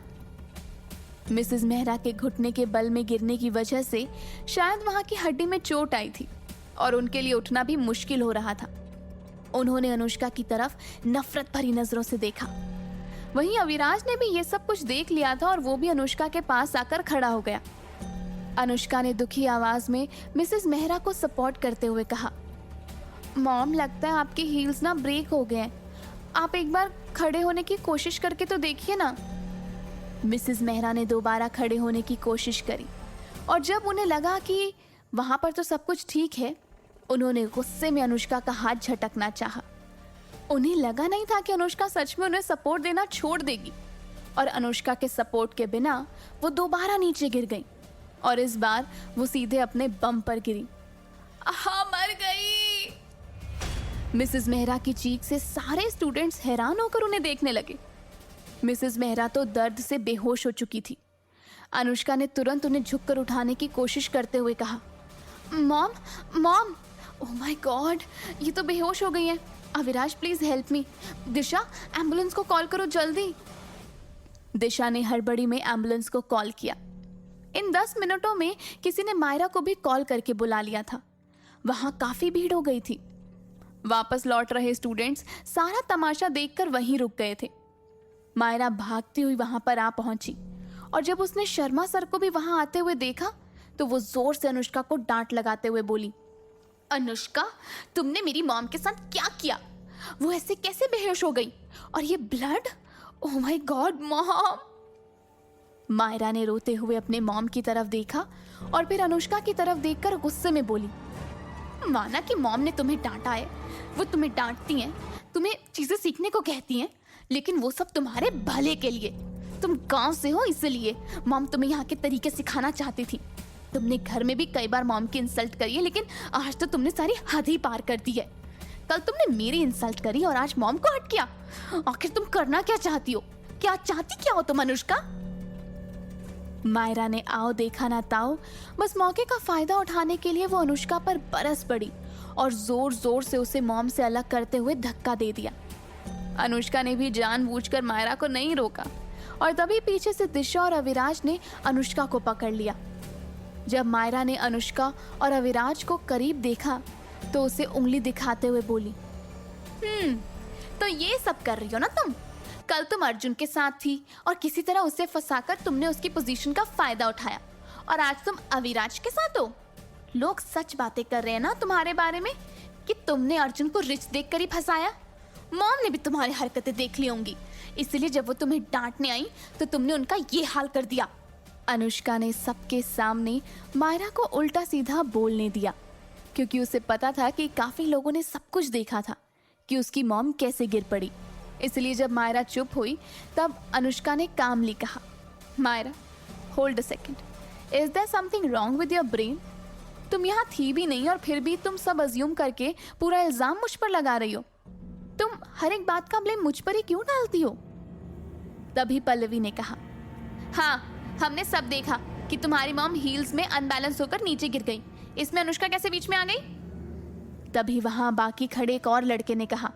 मिसेस मेहरा के घुटने के बल में गिरने की वजह से शायद वहां की हड्डी में चोट आई थी और उनके लिए उठना भी मुश्किल हो रहा था। उन्होंने अनुष्का की तरफ नफरत भरी नजरों से देखा। वहीं अविराज ने भी ये सब कुछ देख लिया था और वो भी अनुष्का के पास आकर खड़ा हो गया। अनुष्का ने दुखी आवाज में मिसेस मेहरा को सपोर्ट करते हुए कहा, मॉम लगता है आपकी हील्स ना ब्रेक हो गए हैं, आप एक बार खड़े होने की कोशिश करके तो देखिए ना। मिसेस मेहरा ने दोबारा खड़े होने की कोशिश करी और जब उन्हें लगा कि वहां पर तो सब कुछ ठीक है, उन्होंने गुस्से में अनुष्का का हाथ झटकना चाहा। उन्हें लगा नहीं था कि अनुष्का सच में उन्हें सपोर्ट देना छोड़ देगी और अनुष्का के सपोर्ट के बिना वो दोबारा नीचे गिर गई और इस बार वो सीधे अपने बम पर गिरी। आहा, मर गई। मिसेस मेहरा की चीख से सारे स्टूडेंट्स हैरान होकर उन्हें देखने लगे। मिसेस मेहरा तो दर्द से बेहोश हो चुकी थी। अनुष्का ने तुरंत उन्हें झुककर उठाने की कोशिश करते हुए कहा, mom mom, oh my God, ये तो बेहोश हो गई हैं। Aviraj please help me. Disha ambulance को कॉल करो जल्दी। दिशा ने हड़बड़ी में एम्बुलेंस को कॉल किया। इन 10 मिनटों में किसी ने मायरा को भी कॉल करके बुला लिया था। वहां काफी भीड़ हो गई थी। वापस लौट रहे स्टूडेंट्स सारा तमाशा देखकर वहीं रुक गए थे। मायरा भागती हुई वहां पर आ पहुंची और जब उसने शर्मा सर को भी वहां आते हुए देखा तो वो जोर से अनुष्का को डांट लगाते हुए बोली, अनुष्का, तुमने मेरी मॉम के साथ क्या किया? वो ऐसे कैसे बेहोश हो गई? और ये blood, oh my god mom. Myra ने रोते हुए अपने मॉम की तरफ देखा और फिर अनुष्का की तरफ देखकर गुस्से में बोली, माना कि मॉम ने तुम्हें डांटा है, वो तुम्हें डांटती हैं, तुम्हें चीजें सीखने को कहती हैं, लेकिन वो सब तुम्हारे भले के लिए। तुम गांव से हो इसलिए मॉम तुम्हें यहाँ के तरीके सिखाना चाहती थी। तुमने घर में भी कई बार मॉम की इंसल्ट करी है, लेकिन आज तो तुमने सारी हद ही पार कर दी है। कल तुमने मेरी इंसल्ट करी और आज मॉम को हट किया। आखिर तुम करना क्या चाहती हो? क्या चाहती क्या हो तुम अनुष्का? मायरा ने आओ देखा ना ताओ, बस मौके का फायदा उठाने के लिए वो अनुष्का पर बरस पड़ी और जोर जोर से उसे मॉम से अलग करते हुए धक्का दे दिया। अनुष्का ने भी जानबूझकर मायरा को नहीं रोका और तभी पीछे से दिशा और अविराज ने अनुष्का को पकड़ लिया। जब मायरा ने अनुष्का और अविराज को करीब देखा तो उसे उंगली दिखाते हुए बोली, तो ये सब कर रही हो ना तुम? कल तुम अर्जुन के साथ थी और किसी तरह उसे फंसाकर तुमने उसकी पोजीशन का फायदा उठाया और आज तुम अविराज के साथ हो। लोग सच बातें कर रहे हैं ना तुम्हारे बारे में कि तुमने अर्जुन को रिच देखकर ही फंसाया। मॉम ने भी तुम्हारी हरकतें देख ली होंगी, इसलिए जब वो तुम्हें डांटने आई तो तुमने उनका ये हाल कर दिया। अनुष्का ने सबके सामने मायरा को उल्टा सीधा बोलने दिया क्योंकि उसे पता था कि काफी लोगों ने सब कुछ देखा था कि उसकी मॉम कैसे गिर पड़ी। इसलिए जब मायरा चुप हुई तब अनुष्का ने कामली कहा, Myra, hold a second, is there something wrong with your brain? तुम यहाँ थी भी नहीं और फिर भी तुम सब अज्यूम करके पूरा इल्जाम मुझ पर लगा रही हो। तुम हर एक बात का ब्लेम मुझ पर ही क्यों डालती हो? तभी पल्लवी ने कहा, हाँ, हमने सब देखा कि तुम्हारी मॉम हील्स में अनबैलेंस होकर नीचे गिर गई। इसमें अनुष्का कैसे बीच में आ गई? तभी वहां बाकी खड़े एक और लड़के ने कहा,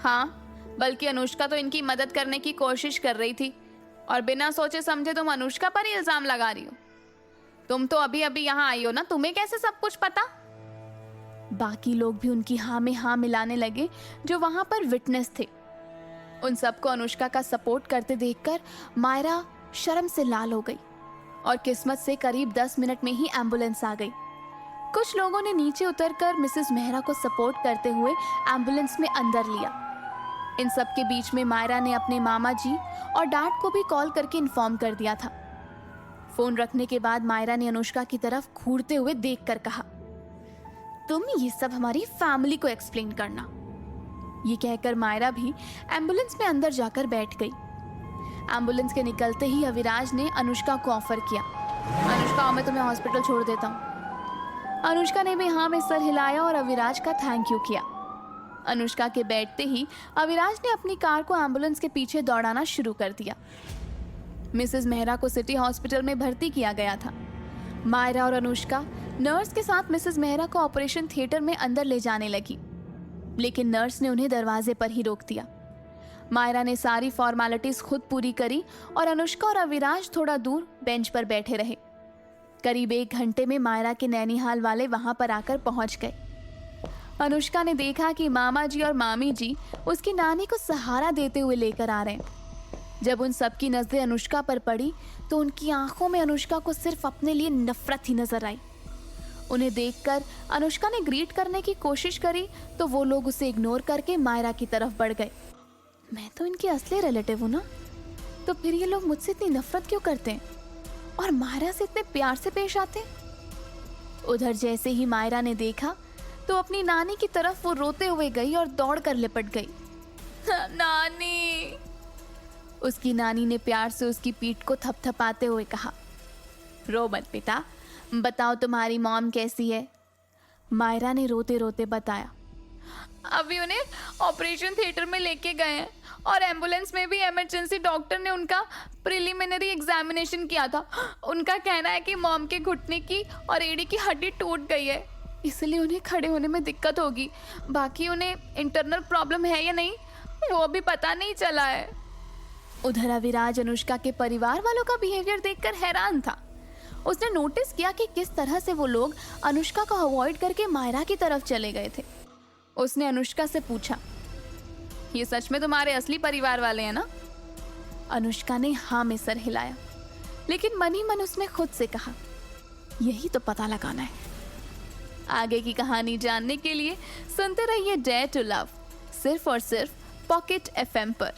हाँ, बल्कि अनुष्का तो इनकी मदद करने की कोशिश कर रही थी और बिना सोचे समझे तुम अनुष्का पर ही इल्जाम लगा रही हो। तुम तो अभी अभी यहाँ आई हो ना, तुम्हें कैसे सब कुछ पता? बाकी लोग भी उनकी हाँ में हाँ मिलाने लगे जो वहां पर विटनेस थे। उन सबको अनुष्का का सपोर्ट करते देखकर मायरा शर्म से लाल हो गई और किस्मत से करीब 10 मिनट में ही एम्बुलेंस आ गई। कुछ लोगों ने नीचे उतरकर मिसेस मेहरा को सपोर्ट करते हुए एम्बुलेंस में अंदर लिया। इन सब के बीच में मायरा ने अपने मामा जी और डैड को भी कॉल करके इन्फॉर्म कर दिया था। फोन रखने के बाद मायरा ने अनुष्का की तरफ घूरते हुए देखकर कहा, तुम ये सब हमारी फैमिली को एक्सप्लेन करना। ये कहकर मायरा भी एम्बुलेंस में अंदर जाकर बैठ गई। एम्बुलेंस के निकलते ही अविराज ने अनुष्का को ऑफर किया, अनुष्का, मैं तुम्हें हॉस्पिटल छोड़ देता हूँ। अनुष्का ने भी हाँ में सर हिलाया और अविराज का थैंक यू किया। अनुष्का के बैठते ही अविराज ने अपनी कार को एम्बुलेंस के पीछे दौड़ाना शुरू कर दिया। मिसेस मेहरा को सिटी हॉस्पिटल में भर्ती किया गया था। मायरा और अनुष्का नर्स के साथ मिसेस मेहरा को ऑपरेशन थिएटर में अंदर ले जाने लगी, लेकिन नर्स ने उन्हें दरवाजे पर ही रोक दिया। मायरा ने सारी फॉर्मेलिटीज खुद पूरी करी और अनुष्का और अविराज थोड़ा दूर बेंच पर बैठे रहे। करीब 1 घंटे में मायरा के नैनीहाल वाले वहां पर आकर पहुंच गए। अनुष्का ने देखा कि मामा जी और मामी जी उसकी नानी को सहारा देते हुए लेकर आ रहे हैं। जब उन सबकी नजरें अनुष्का पर पड़ी तो उनकी आंखों में अनुष्का को सिर्फ अपने लिए नफरत ही नजर आई। उन्हें देखकर अनुष्का ने ग्रीट करने की कोशिश करी तो वो लोग उसे इग्नोर करके मायरा की तरफ बढ़ गए। मैं तो इनकी असली रिलेटिव हूँ ना, तो फिर ये लोग मुझसे इतनी नफरत क्यों करते हैं और मायरा से इतने प्यार से पेश आते हैं? उधर जैसे ही मायरा ने देखा तो अपनी नानी की तरफ वो रोते हुए गई और दौड़कर लिपट गई। नानी! उसकी नानी ने प्यार से उसकी पीठ को थपथपाते हुए कहा, रो मत बेटा, बताओ तुम्हारी मॉम कैसी है? मायरा ने रोते रोते बताया, अभी उन्हें ऑपरेशन थिएटर में लेके गए हैं और एम्बुलेंस में भी इमरजेंसी डॉक्टर ने उनका प्रिलिमिनरी एग्जामिनेशन किया था। उनका कहना है कि मॉम के घुटने की और एड़ी की हड्डी टूट गई है, इसलिए उन्हें खड़े होने में दिक्कत होगी। बाकी उन्हें इंटरनल प्रॉब्लम है या नहीं वो अभी पता नहीं चला है। उधर अविराज अनुष्का के परिवार वालों का बिहेवियर देखकर हैरान था। उसने नोटिस किया कि किस तरह से वो लोग अनुष्का को अवॉइड करके मायरा की तरफ चले गए थे। उसने अनुष्का से पूछा, ये सच में तुम्हारे असली परिवार वाले हैं ना? अनुष्का ने हाँ में सर हिलाया, लेकिन मन ही मन उसने खुद से कहा, यही तो पता लगाना है। आगे की कहानी जानने के लिए सुनते रहिए डेयर टू लव, सिर्फ और सिर्फ पॉकेट एफएम पर।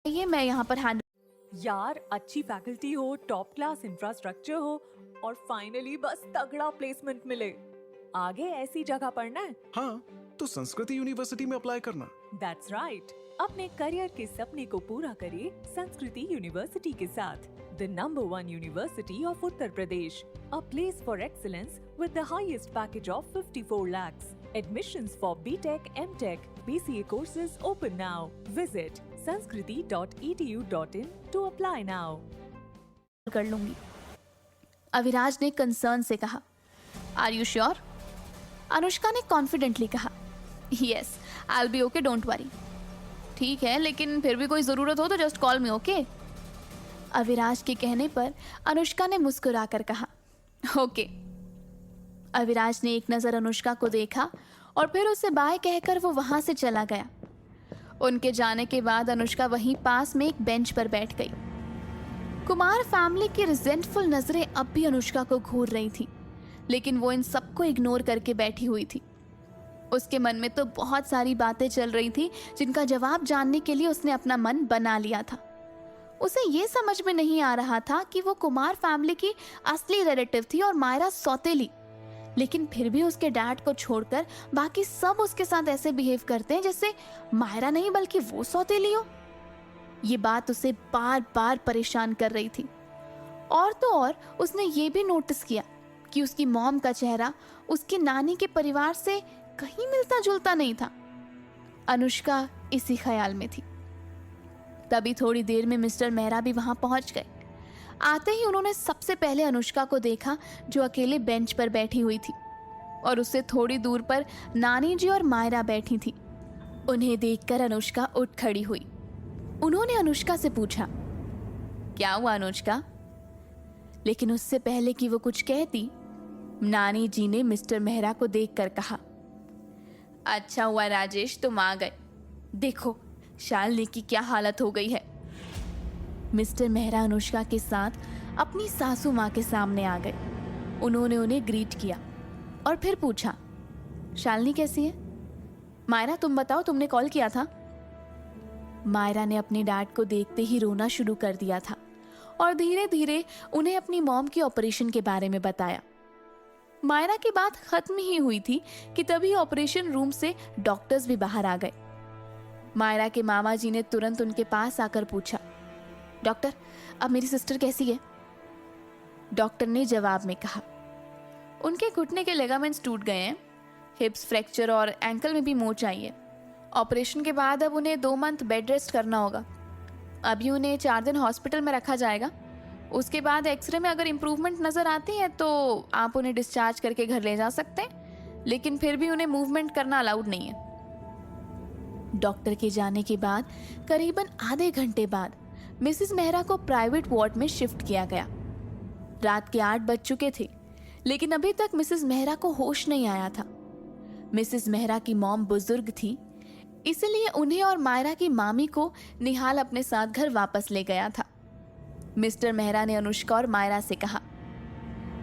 ये मैं यहाँ पर हैंड यार, अच्छी फैकल्टी हो, टॉप क्लास इंफ्रास्ट्रक्चर हो और फाइनली बस तगड़ा प्लेसमेंट मिले, आगे ऐसी जगह पढ़ना है। हाँ, तो संस्कृति यूनिवर्सिटी में अप्लाई करना। That's right. अपने करियर के सपने को पूरा करिए संस्कृति यूनिवर्सिटी के साथ, the number 1 university of Uttar Pradesh, a place for excellence with the highest package of 54 lakhs. Admissions for BTech, MTech, BCA courses open now. Visit sanskriti.edu.in to apply now. कर लूंगी। अविराज ने कंसर्न से कहा, आर यू श्योर? अनुष्का ने confidently कहा, yes, I will be okay, don't worry. ठीक है, लेकिन फिर भी कोई ज़रूरत हो तो जस्ट कॉल मी, ओके? अविराज के कहने पर अनुष्का ने मुस्कुराकर कहा, ओके। अविराज ने एक नज़र अनुष्का को देखा और फिर उसे बाय कहकर वो वहाँ से चला गया। उनके जाने के बाद अनुष्का वहीं पास में एक बेंच पर बैठ गई। कुमार फैमिली की रिजेंटफुल नज़रें अब भी अनुष्का को घूर रही थी, लेकिन वो इन सबको इग्नोर करके बैठी हुई थी। उसके मन में तो बहुत सारी बातें चल रही थी जिनका जवाब जानने के लिए उसने अपना मन बना लिया था। उसे ये समझ में नहीं आ रहा था कि वो कुमार फैमिली की असली रिलेटिव थी और मायरा सौतेली, लेकिन फिर भी उसके डैड को छोड़कर बाकी सब उसके साथ ऐसे बिहेव करते हैं जैसे मायरा नहीं बल्कि वो सौतेली हो। ये बात उसे बार बार परेशान कर रही थी। और तो और उसने ये भी नोटिस किया कि उसकी मॉम का चेहरा उसकी नानी के परिवार से कहीं मिलता जुलता नहीं था। अनुष्का इसी ख्याल में थी। तभी थोड़ी देर में मिस्टर मेहरा भी वहां पहुंच गए। आते ही उन्होंने सबसे पहले अनुष्का को देखा, जो अकेले बेंच पर बैठी हुई थी, और उससे थोड़ी दूर पर नानी जी और मायरा बैठी थी। उन्हें देखकर अनुष्का उठ खड़ी हुई। उन्होंने अनुष्का से पूछा, क्या हुआ अनुष्का? लेकिन उससे पहले कि वो कुछ कहती, नानी जी ने मिस्टर मेहरा को देखकर कहा, अच्छा हुआ राजेश तुम आ गए, देखो शालिनी की क्या हालत हो गई है। मिस्टर मेहरा अनुष्का के साथ अपनी सासू माँ के सामने आ गए। उन्होंने उन्हें ग्रीट किया और फिर पूछा, शालिनी कैसी है? मायरा तुम बताओ, तुमने कॉल किया था? मायरा ने अपने डैड को देखते ही रोना शुरू कर दिया था और धीरे धीरे उन्हें अपनी मॉम के ऑपरेशन के बारे में बताया। मायरा की बात खत्म ही हुई थी कि तभी ऑपरेशन रूम से डॉक्टर्स भी बाहर आ गए। मायरा के मामा जी ने तुरंत उनके पास आकर पूछा, डॉक्टर अब मेरी सिस्टर कैसी है? डॉक्टर ने जवाब में कहा, उनके घुटने के लिगामेंट्स टूट गए हैं, हिप्स फ्रैक्चर और एंकल में भी मोच आई है। ऑपरेशन के बाद अब उन्हें 2 मंथ बेड रेस्ट करना होगा। अभी उन्हें 4 दिन हॉस्पिटल में रखा जाएगा। उसके बाद एक्सरे में अगर इम्प्रूवमेंट नज़र आती है तो आप उन्हें डिस्चार्ज करके घर ले जा सकते हैं, लेकिन फिर भी उन्हें मूवमेंट करना अलाउड नहीं है। डॉक्टर के जाने के बाद करीबन आधे घंटे बाद मिसेस मेहरा को प्राइवेट वार्ड में शिफ्ट किया गया। रात के 8 बज चुके थे, लेकिन अभी तक मिसेस मेहरा को होश नहीं आया था। मिसेस मेहरा की मॉम बुजुर्ग थी, इसलिए उन्हें और मायरा की मामी को निहाल अपने साथ घर वापस ले गया था। मिस्टर मेहरा ने अनुष्का और मायरा से कहा,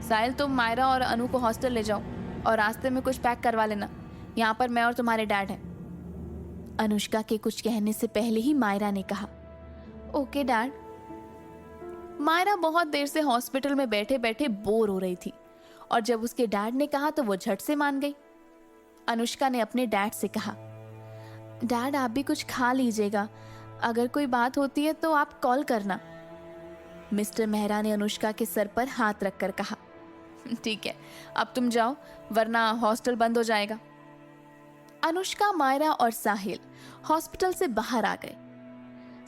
साहिल तुम मायरा और अनु को हॉस्टल ले जाओ और रास्ते में कुछ पैक करवा लेना, यहाँ पर मैं और तुम्हारे डैड हैं। अनुष्का के कुछ कहने से पहले ही मायरा ने कहा, ओके डैड। मायरा बहुत देर से हॉस्पिटल में बैठे बैठे बोर हो रही थी और जब उसके डैड ने कहा तो वो झट से मान गई। अनुष्का ने अपने डैड से कहा, डैड आप भी कुछ खा लीजिएगा, अगर कोई बात होती है तो आप कॉल करना। मिस्टर मेहरा ने अनुष्का के सर पर हाथ रखकर कहा, ठीक है अब तुम जाओ वरना हॉस्टल बंद हो जाएगा। अनुष्का, मायरा और साहिल हॉस्पिटल से बाहर आ गए।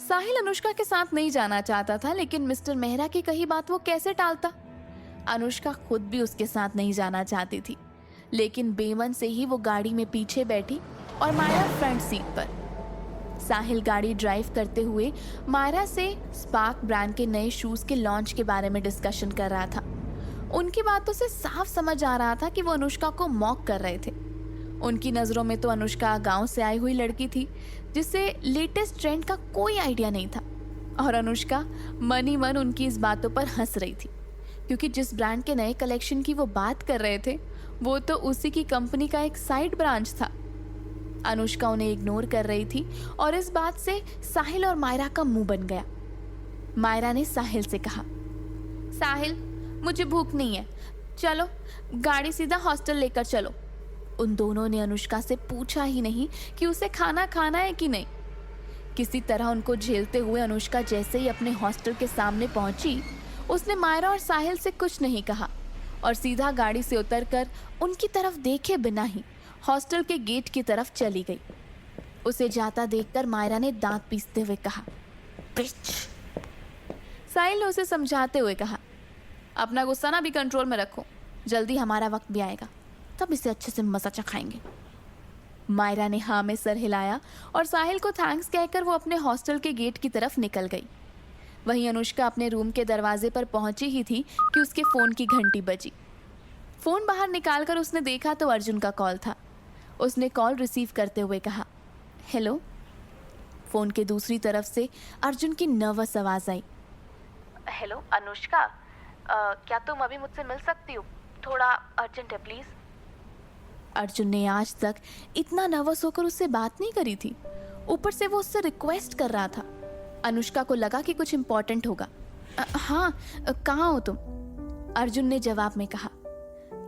साहिल अनुष्का के साथ नहीं जाना चाहता था, लेकिन मिस्टर मेहरा की कही बात वो कैसे टालता। अनुष्का खुद भी उसके साथ नहीं जाना चाहती थी, लेकिन बेमन से ही वो गाड़ी में पीछे बैठी और मायरा फ्रंट सीट पर। साहिल गाड़ी ड्राइव करते हुए मायरा से स्पार्क ब्रांड के नए शूज के लॉन्च के बारे में डिस्कशन कर रहा था। उनकी बातों से साफ समझ आ रहा था कि वो अनुष्का को मॉक कर रहे थे। उनकी नज़रों में तो अनुष्का गांव से आई हुई लड़की थी जिसे लेटेस्ट ट्रेंड का कोई आइडिया नहीं था, और अनुष्का मन ही मन उनकी इस बातों पर हंस रही थी, क्योंकि जिस ब्रांड के नए कलेक्शन की वो बात कर रहे थे वो तो उसी की कंपनी का एक साइड ब्रांच था। अनुष्का उन्हें इग्नोर कर रही थी और इस बात से साहिल और मायरा का मुंह बन गया। मायरा ने साहिल से कहा, साहिल मुझे भूख नहीं है, चलो गाड़ी सीधा हॉस्टल लेकर चलो। उन दोनों ने अनुष्का से पूछा ही नहीं कि उसे खाना खाना है कि नहीं। किसी तरह उनको झेलते हुए अनुष्का जैसे ही अपने हॉस्टल के सामने पहुंची, उसने मायरा और साहिल से कुछ नहीं कहा और सीधा गाड़ी से उतरकर उनकी तरफ देखे बिना ही हॉस्टल के गेट की तरफ चली गई। उसे जाता देखकर मायरा ने दांत पीसते हुए कहा, बिच। साहिल ने उसे समझाते हुए कहा, अपना गुस्सा ना भी कंट्रोल में रखो, जल्दी हमारा वक्त भी आएगा, तब इसे अच्छे से मजा चखाएंगे। मायरा ने हाँ में सर हिलाया और साहिल को थैंक्स कहकर वो अपने हॉस्टल के गेट की तरफ निकल गई। वहीं अनुष्का अपने रूम के दरवाजे पर पहुंची ही थी कि उसके फ़ोन की घंटी बजी। फ़ोन बाहर निकालकर उसने देखा तो अर्जुन का कॉल था। उसने कॉल रिसीव करते हुए कहा, हेलो। फ़ोन के दूसरी तरफ से अर्जुन की नर्वस आवाज़ आई, हेलो अनुष्का, क्या तुम अभी मुझसे मिल सकती हो? थोड़ा अर्जेंट है प्लीज़। अर्जुन ने आज तक इतना नर्वस होकर उससे बात नहीं करी थी, ऊपर से वो उससे रिक्वेस्ट कर रहा था। अनुष्का को लगा कि कुछ इम्पोर्टेंट होगा। हाँ, कहाँ हो तुम? अर्जुन ने जवाब में कहा,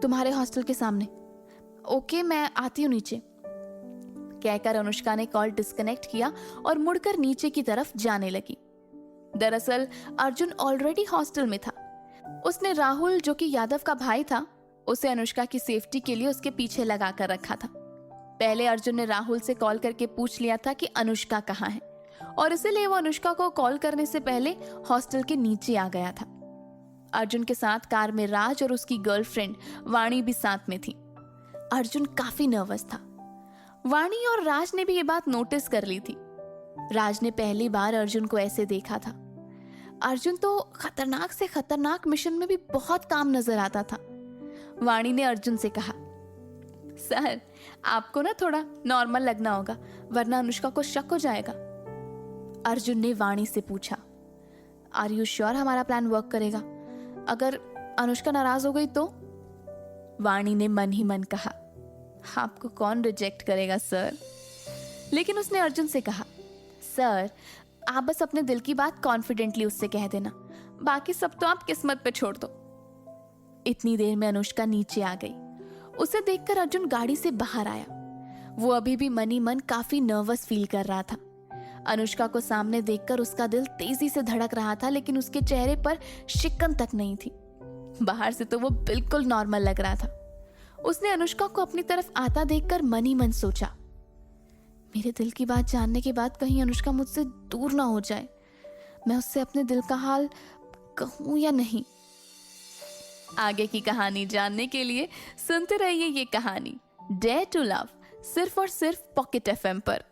तुम्हारे हॉस्टल के सामने। ओके, मैं आती हूँ नीचे। कहकर अनुष्का ने कॉल डिस्कनेक्ट किया और मुड़कर नीचे की तरफ जाने लगी। दरअसल अर्जुन ऑलरेडी हॉस्टल में था। उसने राहुल, जो कि यादव का भाई था, उसे अनुष्का की सेफ्टी के लिए उसके पीछे लगा कर रखा था। पहले अर्जुन ने राहुल से कॉल करके पूछ लिया था कि अनुष्का कहाँ है, और इसीलिए वो अनुष्का को कॉल करने से पहले हॉस्टल के नीचे आ गया था। अर्जुन के साथ कार में राज और उसकी गर्लफ्रेंड वाणी भी साथ में थी। अर्जुन काफी नर्वस था। वाणी और राज ने भी ये बात नोटिस कर ली थी। राज ने पहली बार अर्जुन को ऐसे देखा था। अर्जुन तो खतरनाक से खतरनाक मिशन में भी बहुत काम नजर आता था। वाणी ने अर्जुन से कहा, सर आपको ना थोड़ा नॉर्मल लगना होगा, वरना अनुष्का को शक हो जाएगा। अर्जुन ने वाणी से पूछा, आर यू श्योर हमारा प्लान वर्क करेगा? अगर अनुष्का नाराज हो गई तो? वाणी ने मन ही मन कहा, आपको कौन रिजेक्ट करेगा सर। लेकिन उसने अर्जुन से कहा, सर आप बस अपने दिल की बात कॉन्फिडेंटली उससे कह देना, बाकी सब तो आप किस्मत पे छोड़ दो। इतनी देर में अनुष्का नीचे आ गई। उसे देखकर अर्जुन गाड़ी से बाहर आया। वो अभी भी मन ही मन काफी नर्वस फील कर रहा था। अनुष्का को सामने देखकर उसका दिल तेजी से धड़क रहा था, लेकिन उसके चेहरे पर शिकन तक नहीं थी। बाहर से तो वो बिल्कुल नॉर्मल लग रहा था। उसने अनुष्का को अपनी तरफ आता देखकर मन ही मन सोचा, मेरे दिल की बात जानने के बाद कहीं अनुष्का मुझसे दूर ना हो जाए। मैं उससे अपने दिल का हाल कहूं या नहीं। आगे की कहानी जानने के लिए सुनते रहिए ये कहानी डेयर टू लव, सिर्फ और सिर्फ पॉकेट FM पर।